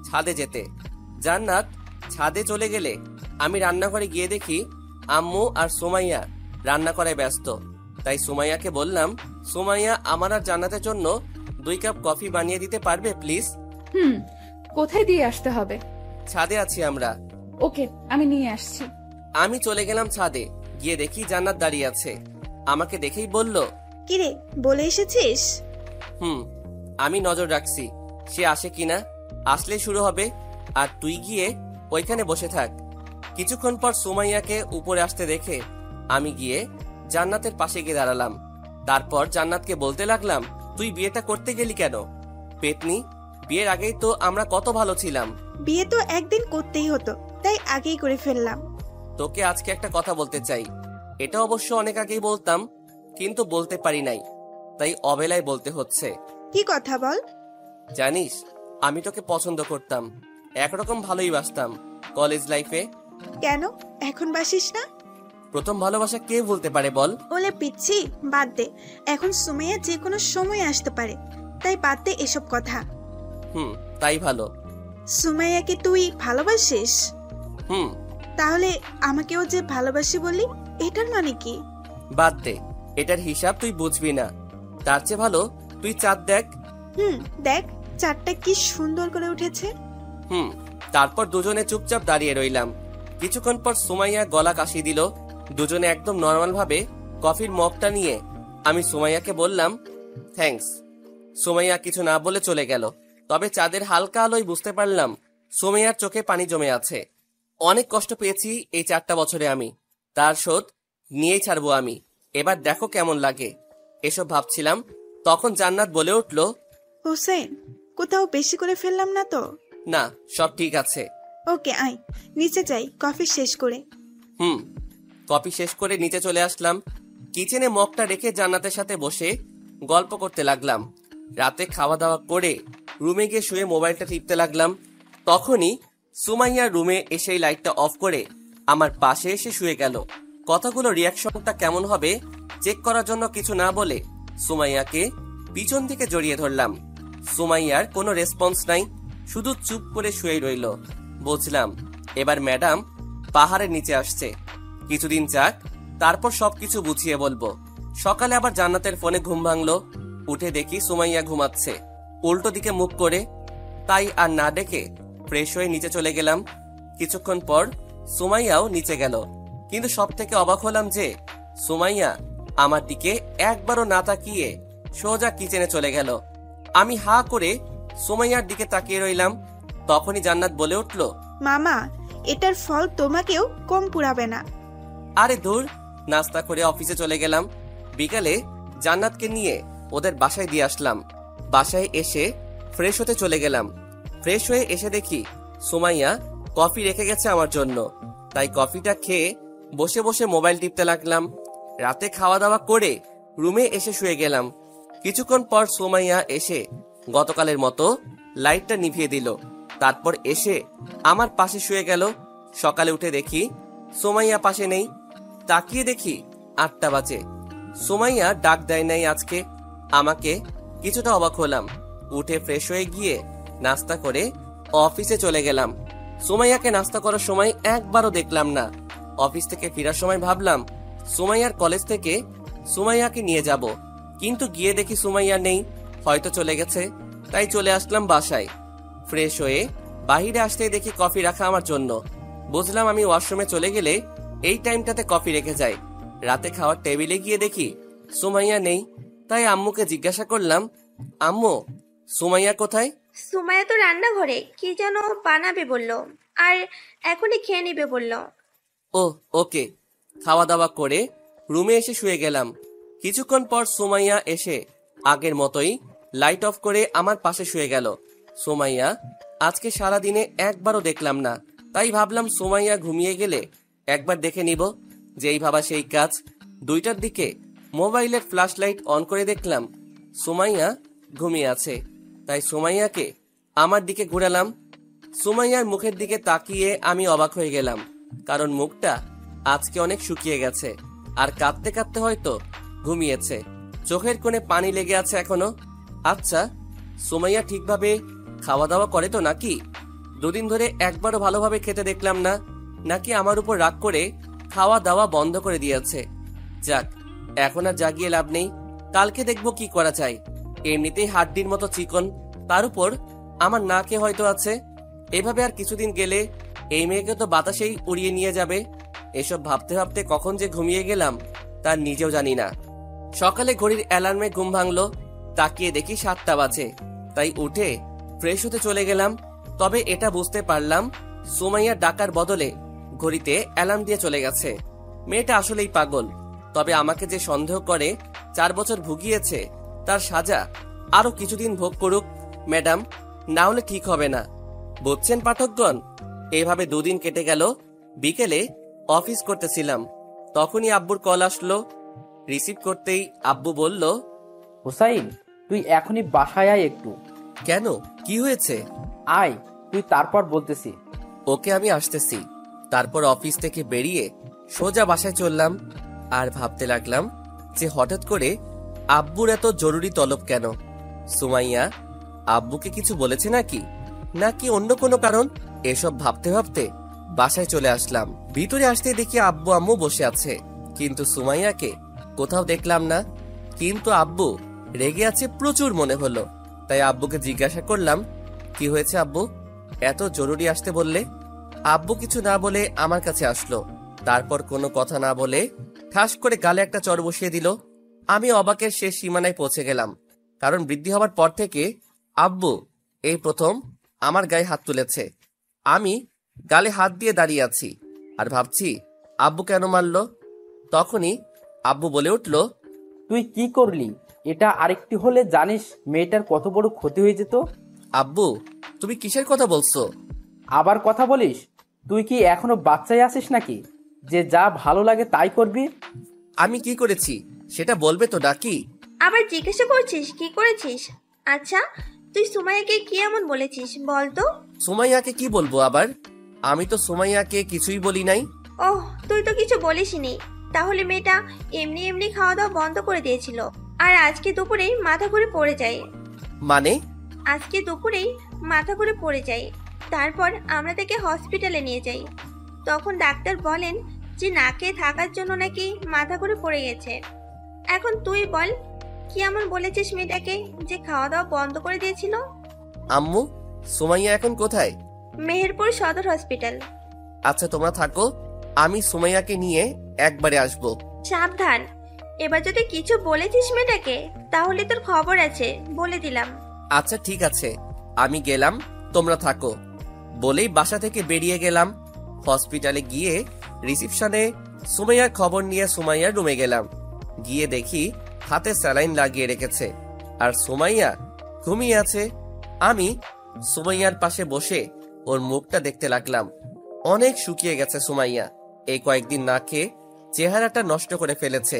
ছাদে যেতে। জান্নাত ছাদে চলে গেলে আমি রান্নাঘরে গিয়ে দেখি আম্মু আর সুমাইয়া রান্না করায় ব্যস্ত। তাই সুমাইয়াকে বললাম, সুমাইয়া আমার আর জান্নাতের জন্য 2 কাপ কফি বানিয়ে দিতে পারবে প্লিজ? কোথায় দিয়ে আসতে হবে? ছাদে আছি আমরা। ওকে, আমি নিয়ে আসছি। আমি চলে গেলাম ছাদে। গিয়ে দেখি জান্নাত দাঁড়িয়ে আছে। আমাকে দেখেই বলল, কিরে বলে এসেছিস? আমি নজর রাখছি সে আসে কিনা। আসলে শুরু হবে, আর তুই গিয়ে ওইখানে বসে থাক। কিছুক্ষণ পর সুমাইয়াকে উপরে আসতে দেখে আমি গিয়ে জান্নাতের পাশে গিয়ে দাঁড়ালাম। তারপর জান্নাতকে বলতে লাগলাম, তুই বিয়েটা করতে গেলি কেন? পেতনি, বিয়ের আগেই তো আমরা কত ভালো ছিলাম। বিয়ে তো একদিন করতেই হতো, তাই আগেই করে ফেললাম। তোকে আজকে একটা কথা বলতে চাই। এটা অবশ্য অনেক আগেই বলতাম, কিন্তু বলতে পারি নাই, তাই অবেলায় বলতে হচ্ছে। কি কথা বল। জানিস, আমি তোকে পছন্দ করতাম, একরকম ভালোই বাসতাম কলেজ লাইফে। কেন এখন বাসিস না? প্রথম ভালোবাসা কে বলতে পারে বল? ওলে পিচ্ছি, বাদ দে। এখন সুমাইয়া যে কোনো সময় আসতে পারে, তাই বাদ দে এসব কথা। তাই ভালো। সুমাইয়াকে তুই ভালোবাসিস? হুম। তাহলে আমাকেও যে ভালোবাসি বলি, এটার মানে কি? বাদ দে, এটার হিসাব তুই বুঝবি না। তার চেয়ে ভালো তুই চাঁদ দেখ। দেখ চাঁদটা কি সুন্দর করে উঠেছে। তারপর দুজনে চুপচাপ দাঁড়িয়ে রইলাম। কিছুক্ষণ পর সুমাইয়া গলা কাশি দিল। দুজনে একদম নর্মাল ভাবে কফির মগটা নিয়ে আমি সুমাইয়াকে বললাম থ্যাঙ্কস। সুমাইয়া কিছু না বলে চলে গেল। তবে চাঁদের হালকা আলোয় বুঝতে পারলাম সুমাইয়ার চোখে পানি জমে আছে। অনেক কষ্ট পেয়েছি এই 4টা বছরে আমি, তার শোধ নিয়েই ছাড়বো আমি। এবার দেখো কেমন লাগে। এসব ভাবছিলাম, তখন জান্নাত বলে উঠল, হোসেন কোথাও বেশি করে ফেললাম না তো? না, সব ঠিক আছে। ওকে আয়, নিচে যাই কফি শেষ করে। কফি শেষ করে নিচে চলে আসলাম। কিচেনে মগটা রেখে জান্নাতের সাথে বসে গল্প করতে লাগলাম। রাতে খাওয়া দাওয়া করে রুমে গিয়ে শুয়ে মোবাইলটা টিপতে লাগলাম। তখনই সুমাইয়া রুমে এসেই লাইটটা অফ করে আমার পাশে এসে শুয়ে গেল। কথাগুলো রিয়াকশনটা কেমন হবে চেক করার জন্য কিছু না বলে সুমাইয়াকে পিছন থেকে জড়িয়ে ধরলাম। সুমাইয়ার কোনো রেসপন্স নাই, শুধু চুপ করে শুয়ে রইল। বুঝলাম এবার ম্যাডাম পাহাড়ের নিচে আসছে। কিছুদিন যাক, তারপর সবকিছু বুঝিয়ে বলবো। সকালে আবার জান্নাতের ফোনে ঘুম ভাঙলো। উঠে দেখি সুমাইয়া ঘুমাচ্ছে উল্টো দিকে মুখ করে। তাই আর না ডেকে ফ্রেশ হয়ে নিচে চলে গেলাম। কিছুক্ষণ পর সুমাইয়াও নিচে গেল, কিন্তু সব থেকে অবাক হলাম যে সুমাইয়া আমার দিকে একবারও না তাকিয়ে সোজা কিচেনে চলে গেল। আমি হা করে সুমাইয়ার দিকে তাকিয়ে রইলাম। তখনই জান্নাত বলে উঠল, মামা এটার ফল তোমাকেও কম পুরাবে না। আরে দূর। নাস্তা করে অফিসে চলে গেলাম। বিকালে জান্নাতকে নিয়ে ওদের বাসায় দিয়ে আসলাম। বাসায় এসে ফ্রেশ হতে চলে গেলাম। ফ্রেশ হয়ে এসে দেখি সুমাইয়া কফি রেখে গেছে আমার জন্য। তাই কফিটা খেয়ে বসে বসে মোবাইল টিপতে লাগলাম। রাতে খাওয়া দাওয়া করে রুমে এসে শুয়ে গেলাম। কিছুক্ষণ পর সুমাইয়া এসে গতকালের মতো লাইটটা নিভিয়ে দিল। তারপর এসে আমার পাশে শুয়ে গেল। সকালে উঠে দেখি সুমাইয়া পাশে নেই। তাকিয়ে দেখি 8টা বাজে। সুমাইয়া ডাক দেয় নাই আজকে। আমাকে কিছুটা অবাক হলাম। উঠে ফ্রেশ হয়ে গিয়ে নাস্তা করে অফিসে চলে গেলাম। সুমাইয়াকে নাস্তা করার সময় একবারও দেখলাম না। অফিস থেকে ফেরার সময় ভাবলাম সুমাইয়ার কলেজ থেকে সুমাইয়াকে নিয়ে যাব, কিন্তু গিয়ে দেখি সুমাইয়া নেই, হয়তো চলে গেছে। তাই চলে আসলাম বাসায়। ফ্রেশ হয়ে বাহিরে আসতেই দেখি কফি রাখা আমার জন্য। বুঝলাম আমি ওয়াশরুমে চলে গেলে এই টাইমটাতে কফি রেখে যাই। রাতে খাওয়ার টেবিলে গিয়ে দেখি সুমাইয়া নেই। তাই আম্মুকে জিজ্ঞাসা করলাম, আম্মু সুমাইয়া কোথায়? সুমাইয়া তো রান্নাঘরে কি যেন বানাবে বললো, আর এখনই খেয়ে নিবে বললো। ও ওকে। খাওয়া দাওয়া করে রুমে এসে শুয়ে গেলাম। কিছুক্ষণ পর সুমাইয়া এসে আগের মতোই লাইট অফ করে আমার পাশে শুয়ে গেল। সুমাইয়া আজকে সারাদিনে একবারও দেখলাম না। তাই ভাবলাম সুমাইয়া ঘুমিয়ে গেলে একবার দেখে নিব। যেই ভাবা সেই কাজ। 2টার দিকে মোবাইলের ফ্ল্যাশ লাইট অন করে দেখলাম সুমাইয়া ঘুমিয়ে আছে। তাই সুমাইয়াকে আমার দিকে ঘুরালাম। সুমাইয়ার মুখের দিকে তাকিয়ে আমি অবাক হয়ে গেলাম, কারণ মুখটা আজকে অনেক শুকিয়ে গেছে, আর কাঁদতে কাঁদতে হয়তো ঘুমিয়েছে। চোখের কোণে পানি লেগে আছে এখনো। আচ্ছা, সুমাইয়া ঠিকভাবে খাওয়া দাওয়া করে তো নাকি? দুদিন ধরে একবারও ভালোভাবে খেতে দেখলাম না। নাকি আমার উপর রাগ করে খাওয়া দাওয়া বন্ধ করে দিয়েছে? যাক, এখন আর জাগিয়ে লাভ নেই। কালকে দেখবো কি করা যায়। এমনিতেই হাড্ডির মতো চিকন, তার উপর আমার নাকে হয়তো আছে। এভাবে আর কিছুদিন গেলে এই মেয়েকে তো বাতাসেই উড়িয়ে নিয়ে যাবে। এসব ভাবতে ভাবতে কখন যে ঘুমিয়ে গেলাম তার নিজেও জানি না। সকালে ঘড়ির অ্যালার্মে ঘুম ভাঙলো। তাকিয়ে দেখি 7টা বাজে। তাই উঠে ফ্রেশ হতে চলে গেলাম। তবে এটা বুঝতে পারলাম সুমাইয়া ডাকার বদলে ঘড়িতে অ্যালার্ম দিয়ে চলে গেছে। মেয়েটা আসলেই পাগল। তবে আমাকে যে সন্দেহ করে 4 বছর ভুগিয়েছে, তার সাজা আরো কিছুদিন ভোগ করুক ম্যাডাম, না হলে ঠিক হবে না। বুঝছেন পাঠকগণ? এভাবে 2 দিন কেটে গেল। বিকেলে অফিস করতেছিলাম, তখনই আব্বুর কল আসলো। রিসিভ করতেই আব্বু বলল, হুসাইন, তুই এখনই বাসায় আয় একটু। কেন, কি হয়েছে? আয়, তুই তারপর বলতেছি। ওকে, আমি আসতেছি। তারপর অফিস থেকে বেরিয়ে সোজা বাসায় চললাম। আর ভাবতে লাগলাম যে হঠাৎ করে আব্বুর এত জরুরি তলব কেন? সুমাইয়া আব্বুকে কিছু বলেছে নাকি, নাকি অন্য কোনো কারণ? এসব ভাবতে ভাবতে বাসায় চলে আসলাম। ভিতরে আসতে দেখি আব্বু আম্মু বসে আছে, কিন্তু সুমাইয়াকে কোথাও দেখলাম না। কিন্তু আব্বু রেগে আছে প্রচুর মনে হলো। তাই আব্বুকে জিজ্ঞাসা করলাম, কি হয়েছে আব্বু, এত জরুরি আসতে বললে? আব্বু কিছু না বলে আমার কাছে আসলো। তারপর কোনো কথা না বলে ঠাস করে গালে একটা চড় বসিয়ে দিল। আমি অবাকের শেষ সীমানায় পৌঁছে গেলাম। কারণ বৃদ্ধি হবার পর থেকে আব্বু এই প্রথম আমার গায়ে হাত তুলেছে। আমি গালে হাত দিয়ে দাঁড়িয়ে আছি আর ভাবছি আব্বু কেন মারলো। তখনই আব্বু বলে উঠল, তুই কি করলি? এটা আরেকটি হলে জানিস মেয়েটার কত বড় ক্ষতি হয়ে যেত। আব্বু, তুমি কিসের কথা বলছো? আবার কথা বলিস? তুই কি এখনো বাচ্চাই আছিস নাকি, যে যা ভালো লাগে তাই করবি? আমি কি করেছি সেটা বলবে তো নাকি? আবার জিজ্ঞাসা করছিস কি করেছিস? আচ্ছা, তুই সুমাইয়াকে কি এমন বলেছিস বল তো? সুমাইয়াকে কি বলবো আবার? আমি তো সুমাইয়াকে কিছুই বলি নাই। ওহ, তুই তো কিছু বলিসনি। তাহলে মেয়েটা এমনি এমনি খাওয়া দাওয়া বন্ধ করে দিয়েছিল, আর আজকে দুপুরেই মাথা ঘুরে পড়ে যায়। মানে? আজকে দুপুরেই মাথা ঘুরে পড়ে যায়। তারপর আমরা তাকে হসপিটালে নিয়ে যাই। তখন ডাক্তার বলেন যে না খেয়ে থাকার জন্য নাকি মাথা ঘুরে পড়ে গেছে। এখন তুই বল, কি এমন বলেছিস মেয়েটাকে যে খাওয়া দাওয়া বন্ধ করে দিয়েছিল? আম্মু, সুমাইয়া এখন কোথায়? মেহেরপুর সদর হসপিটাল। আচ্ছা, তোমরা থাকো, আমি সুমাইয়াকে নিয়ে একবারে আসবো। সাবধান, এবার যদি কিছু বলেছিস মেয়েটাকে তাহলে তোর খবর আছে, বলে দিলাম। আচ্ছা ঠিক আছে, আমি গেলাম, তোমরা থাকো বলেই বাসা থেকে বেরিয়ে গেলাম। হসপিটালে গিয়ে রিসিপশনে সুমাইয়ার খবর নিয়ে সুমাইয়ার রুমে গেলাম। গিয়ে দেখি হাতে স্যালাইন লাগিয়ে রেখেছে আর সুমাইয়া ঘুমিয়ে আছে। আমি সুমাইয়ার পাশে বসে ওর মুখটা দেখতে লাগলাম। অনেক শুকিয়ে গেছে সুমাইয়া। এই কয়েকদিন না খেয়ে চেহারাটা নষ্ট করে ফেলেছে।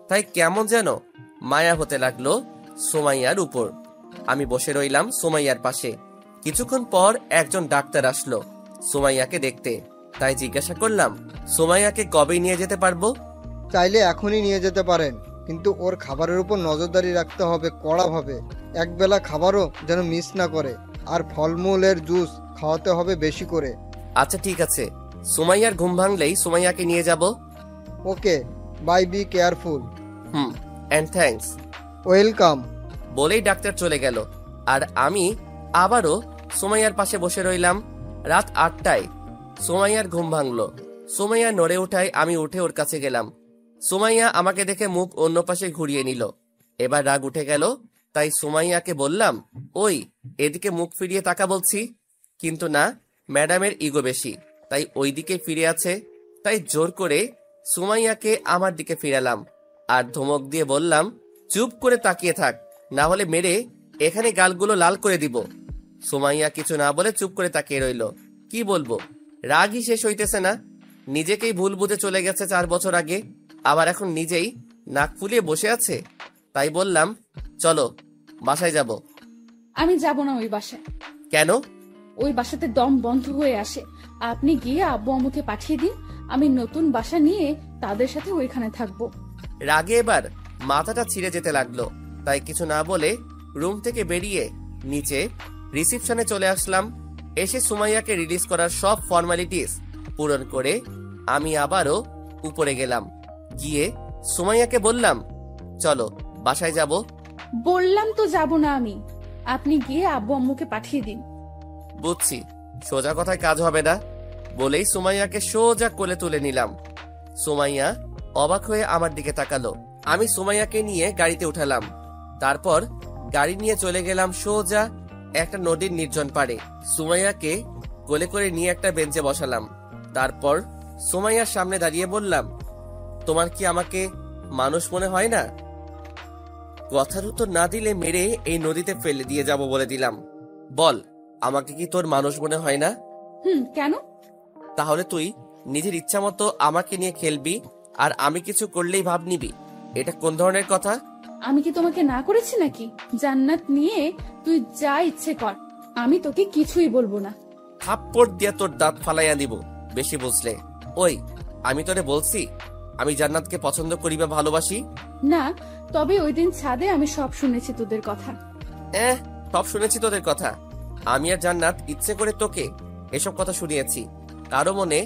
তাই কেমন যেন মায়া হতে লাগলো সুমাইয়ার উপর। আমি বসে রইলাম সুমাইয়ার পাশে। কিছুক্ষণ পর একজন ডাক্তার আসলো সুমাইয়াকে দেখতে। তাই জিজ্ঞাসা করলাম, সুমাইয়াকে কবে নিয়ে যেতে পারবো? চাইলে এখনই নিয়ে যেতে পারেন, কিন্তু ওর খাবারের উপর নজরদারি রাখতে হবে কড়াভাবে। একবেলা খাবারও যেন মিস না করে, আর ফলমূলের জুস খাওয়াতে হবে বেশি করে। আচ্ছা ঠিক আছে, সুমাইয়ার ঘুম ভাঙলেই সুমাইয়াকে নিয়ে যাব। Okay, bye, be careful. And thanks. Welcome. বলেই ডাক্তার চলে গেল আর আমি আবারও সুমাইয়ার পাশে বসে রইলাম। রাত 8টায় সুমাইয়ার ঘুম ভাঙলো। সুমাইয়া নড়ে ওঠায় আমি উঠে ওর কাছে গেলাম। সুমাইয়া আমাকে দেখে মুখ অন্য পাশে ঘুরিয়ে নিল। এবার রাগ উঠে গেল। তাই সুমাইয়াকে বললাম, ওই এদিকে মুখ ফিরিয়ে তাকা বলছি। কিন্তু না, ম্যাডামের ইগো বেশি, তাই ওই দিকে ফিরে আছে। তাই জোর করে সুমাইয়াকে আমার দিকে ফিরালাম আর ধমক দিয়ে বললাম, চুপ করে তাকিয়ে থাক, না হলে মেরে এখানে গালগুলো লাল করে দিব। সুমাইয়া কিছু না বলে চুপ করে তাকিয়ে রইল। কি বলবো, রাগই শেষ হইতেছে না। নিজেকেই ভুল বুঝে চলে গেছে 4 বছর আগে, আবার এখন নিজেই নাক ফুলিয়ে বসে আছে। তাই বললাম, চলো বাসায় যাব। আমি যাব না ওই বাসায়। কেন? ওই বাসাতে দম বন্ধ হয়ে আসে। আপনি গিয়ে আব্বু আম্মুকে পাঠিয়ে দিন, আমি নতুন বাসা নিয়ে তাদের সাথে ওইখানে থাকবো। রাগে এবার মাথাটা ছিঁড়ে যেতে লাগলো, তাই কিছু না বলে রুম থেকে বেরিয়ে নিচে রিসিপশনে চলে আসলাম। এসে সুমাইয়াকে রিলিজ করার সব ফর্মালিটিস পূরণ করে আমি আবারও উপরে গেলাম। গিয়ে সুমাইয়াকে বললাম, চলো বাসায় যাব। বললাম তো যাব না আমি, আপনি গিয়ে আব্বু আম্মুকে পাঠিয়ে দিন। বুঝছি, সোজা কথায় কাজ হবে না বলেই সুমাইয়াকে সোজা কোলে তুলে নিলাম। সুমাইয়া অবাক হয়ে আমার দিকে তাকালো। আমি সুমাইয়াকে নিয়ে গাড়িতে উঠালাম। তারপর গাড়ি নিয়ে চলে গেলাম সোজা একটা নদীর নির্জন পাড়ে। সুমাইয়াকে কোলে করে নিয়ে একটা বেঞ্চে বসালাম। তারপর সুমাইয়ার সামনে দাঁড়িয়ে বললাম, তোমার কি আমাকে মানুষ মনে হয় না? কথার উত্তর না দিলে মেরে এই নদীতে ফেলে দিয়ে যাব বলে দিলাম। বল, আমাকে কি তোর মানুষ মনে হয় না? কেন? তাহলে তুই নিজের ইচ্ছা মতো আমাকে নিয়ে খেলবি আর আমি কিছু করলেই ভাব নিবি, এটা কোন ধরনের কথা? আমি কি তোমাকে না করেছি নাকি? জান্নাত নিয়ে তুই যা ইচ্ছে কর, আমি তোকে কিছুই বলবো না। থাপ্পড় দিয়ে তোর দাঁত ফালাইয়া দিব বেশি বুঝলে। ওই, আমি তোরে বলছি আমি জান্নাতকে পছন্দ করি বা ভালোবাসি? না, তবে ওই দিন ছাদে আমি সব শুনেছি তোদের কথা। সব শুনেছি তোদের কথা। আমি আর জান্নাত ইচ্ছে করে তোকে এসব কথা শুনিয়েছি। কারো মনে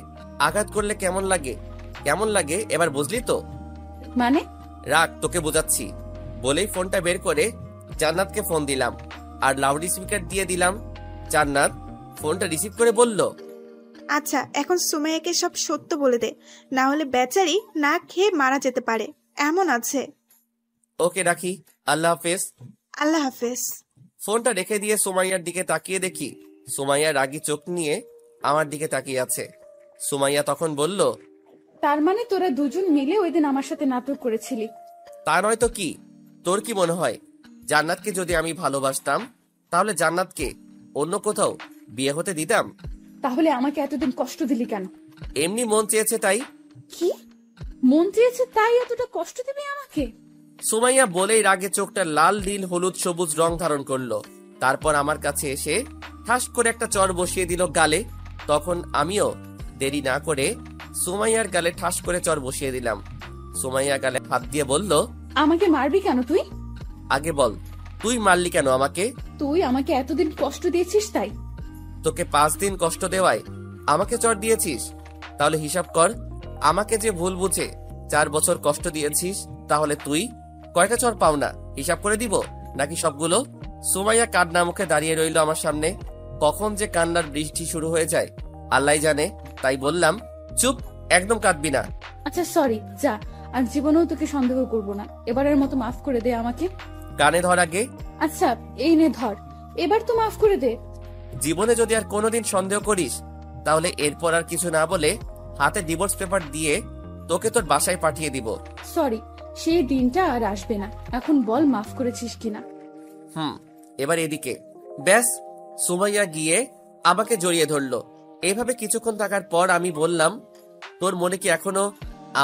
আঘাত করলে কেমন লাগে এবার বুঝলি তো? মানে? রাখ, তোকে বোঝাচ্ছি। বলেই ফোনটা বের করে জান্নাতকে ফোন দিলাম আর লাউড স্পিকার দিয়ে দিলাম। জান্নাত ফোনটা রিসিভ করে বলল, আচ্ছা, এখন সুমাইয়াকে সব সত্য বলে দে, না হলে বেচারি না খেয়ে মারা যেতে পারে, এমন আছে। ওকে রাখি, আল্লাহ হাফেজ। আল্লাহ হাফেজ। ফোনটা রেখে দিয়ে সুমাইয়ার দিকে তাকিয়ে দেখি সুমাইয়া রাগী চোখ নিয়ে আমার দিকে তাকিয়ে আছে। সুমাইয়া তখন বলল, তার মানে তোরা দুজন মিলে ওই দিন আমার সাথে নাটক করেছিলি? তা নয় তো কি? তোর কি মনে হয় জান্নাতকে যদি আমি ভালোবাসতাম তাহলে জান্নাতকে অন্য কোথাও বিয়ে হতে দিতাম? তাহলে আমাকে এতদিন কষ্ট দিলি কেন? এমনি মন চেয়েছে তাই। কি মন চেয়েছে তাই এতটা কষ্ট দিবি আমাকে? সুমাইয়া বলেই রাগে চোখটা লাল নীল হলুদ সবুজ রং ধারণ করলো। তারপর আমার কাছে এসে ঠাস করে একটা চর বসিয়ে দিল গালে। তখন আমিও দেরি না করে সুমাইয়ার গালে ঠাস করে চর বসিয়ে দিলাম। সুমাইয়া গালে হাত দিয়ে বলল, আমাকে মারবি কেন তুই? আগে বল, তুই মারলি কেন আমাকে? তুই আমাকে এতদিন কষ্ট দিয়েছিস তাই। তোকে 5 দিন কষ্ট দেওয়ায় আমাকে চর দিয়েছিস? তাহলে হিসাব কর, আমাকে যে ভুল বুঝে 4 বছর কষ্ট দিয়েছিস, তাহলে তুই কয়টা চর পাও না? হিসাব করে দিব নাকি সবগুলো? সুমাইয়া কান্না মুখে দাঁড়িয়ে রইল আমার সামনে। কখন যে কান্নার বৃষ্টি শুরু হয়ে যায় আল্লাহ জানে। তাই বললাম, চুপ, একদম কাঁদবি না। আচ্ছা সরি, যা, আর জীবনেও তোকে সন্দেহ করব না। এবারের মতো মাফ করে দে আমাকে। কানে ধর আগে। আচ্ছা এই নে ধর, এবার তো মাফ করে দে। জীবনে যদি আর কোনোদিন সন্দেহ করিস তাহলে এরপর আর কিছু না বলে হাতে ডিভোর্স পেপার দিয়ে তোকে তোর বাসায় পাঠিয়ে দিব। সরি, সেই দিনটা আর আসবে না। এখন বল মাফ করেছিস কিনা। এবার এদিকে। ব্যাস, সুমাইয়া গিয়ে আমাকে জড়িয়ে ধরলো। এইভাবে কিছুক্ষণ থাকার পর আমি বললাম, তোর মনে কি এখনো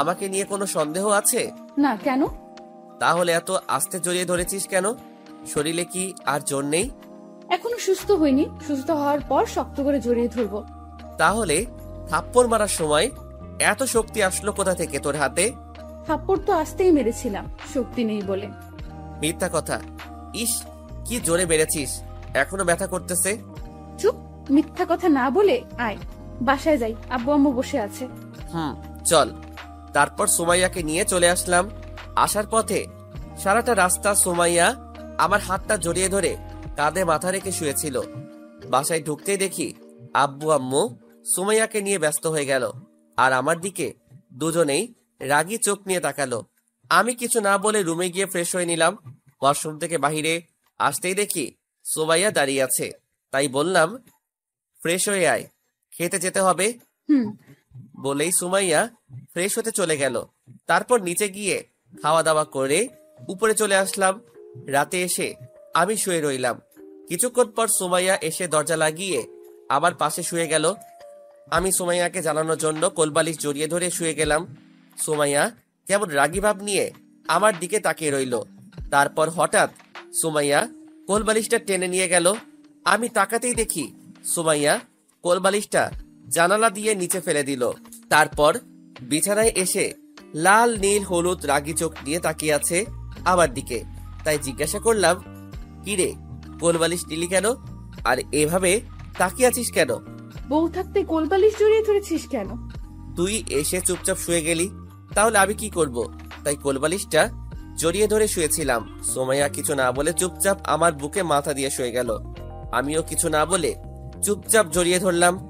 আমাকে নিয়ে কোনো সন্দেহ আছে? না, কেন? তাহলে এত আস্তে জড়িয়ে ধরেছিস কেন? শরীরে কি আর জোর নেই? এখনো সুস্থ হইনি, সুস্থ হওয়ার পর শক্ত করে জড়িয়ে ধরবো। তাহলে থাপ্পড় মারার সময় এত শক্তি আসলো কোথা থেকে তোর হাতে? থাপ্পড় তো আসতেই মেরেছিলাম, শক্তি নেই বলে। মিথ্যা কথা। ইস, কি জোরে বেড়েছিস, এখনো ব্যথা করতেছে। চুপ, মিথ্যা কথা না বলে আয় বাসায় যাই, আব্বু আম্মু বসে আছে। চল। তারপর সুমাইয়াকে নিয়ে চলে আসলাম। আসার পথে সারাটা রাস্তা সুমাইয়া আমার হাতটা জড়িয়ে ধরে কাঁধে মাথা রেখে শুয়েছিল। বাসায় ঢুকতেই দেখি আব্বু আম্মু সুমাইয়াকে নিয়ে ব্যস্ত হয়ে গেল আর আমার দিকে দুজনেই রাগী চোখ নিয়ে তাকালো। আমি কিছু না বলে রুমে গিয়ে ফ্রেশ হয়ে নিলাম। ওয়াশরুম থেকে বাহিরে আসতেই দেখি সুমাইয়া দাঁড়িয়ে আছে। তাই বললাম, ফ্রেশ হয়ে আয়, খেতে যেতে হবে। বলেই সুমাইয়া ফ্রেশ হতে চলে গেল। তারপর নিচে গিয়ে খাওয়া দাওয়া করে উপরে চলে আসলাম। রাতে এসে আমি শুয়ে রইলাম। কিছুক্ষণ পর সুমাইয়া এসে দরজা লাগিয়ে আমার পাশে শুয়ে গেল। আমি সুমাইয়াকে জানানোর জন্য কোলবালিশ জড়িয়ে ধরে শুয়ে গেলাম। সুমাইয়া কেমন রাগী ভাব নিয়ে আমার দিকে তাকিয়ে রইল। তারপর হঠাৎ সুমাইয়া কোলবালিশটা টেনে নিয়ে গেল। আমি তাকাতেই দেখি সুমাইয়া কোলবালিশটা জানালা দিয়ে নিচে ফেলে দিল। তারপর বিছানায় এসে লাল নীল হলুদ রাগী চোখ নিয়ে তাকিয়ে আছে আমার দিকে। তাই জিজ্ঞাসা করলাম, কিরে কোলবালিশ নিলি কেন, আর এভাবে তাকিয়ে আছিস কেন? বউ থাকতে কোলবালিশ জড়িয়ে ধরেছিস কেন? তুই এসে চুপচাপ শুয়ে গেলি, তাহলে আমি কি করব? তাই কোলবালিশটা জড়িয়ে ধরে শুয়েছিলাম। সোমাইয়া কিছু না বলে চুপচাপ আমার বুকে মাথা দিয়ে শুয়ে গেল। আমিও কিছু না বলে চুপচাপ জড়িয়ে ধরলাম।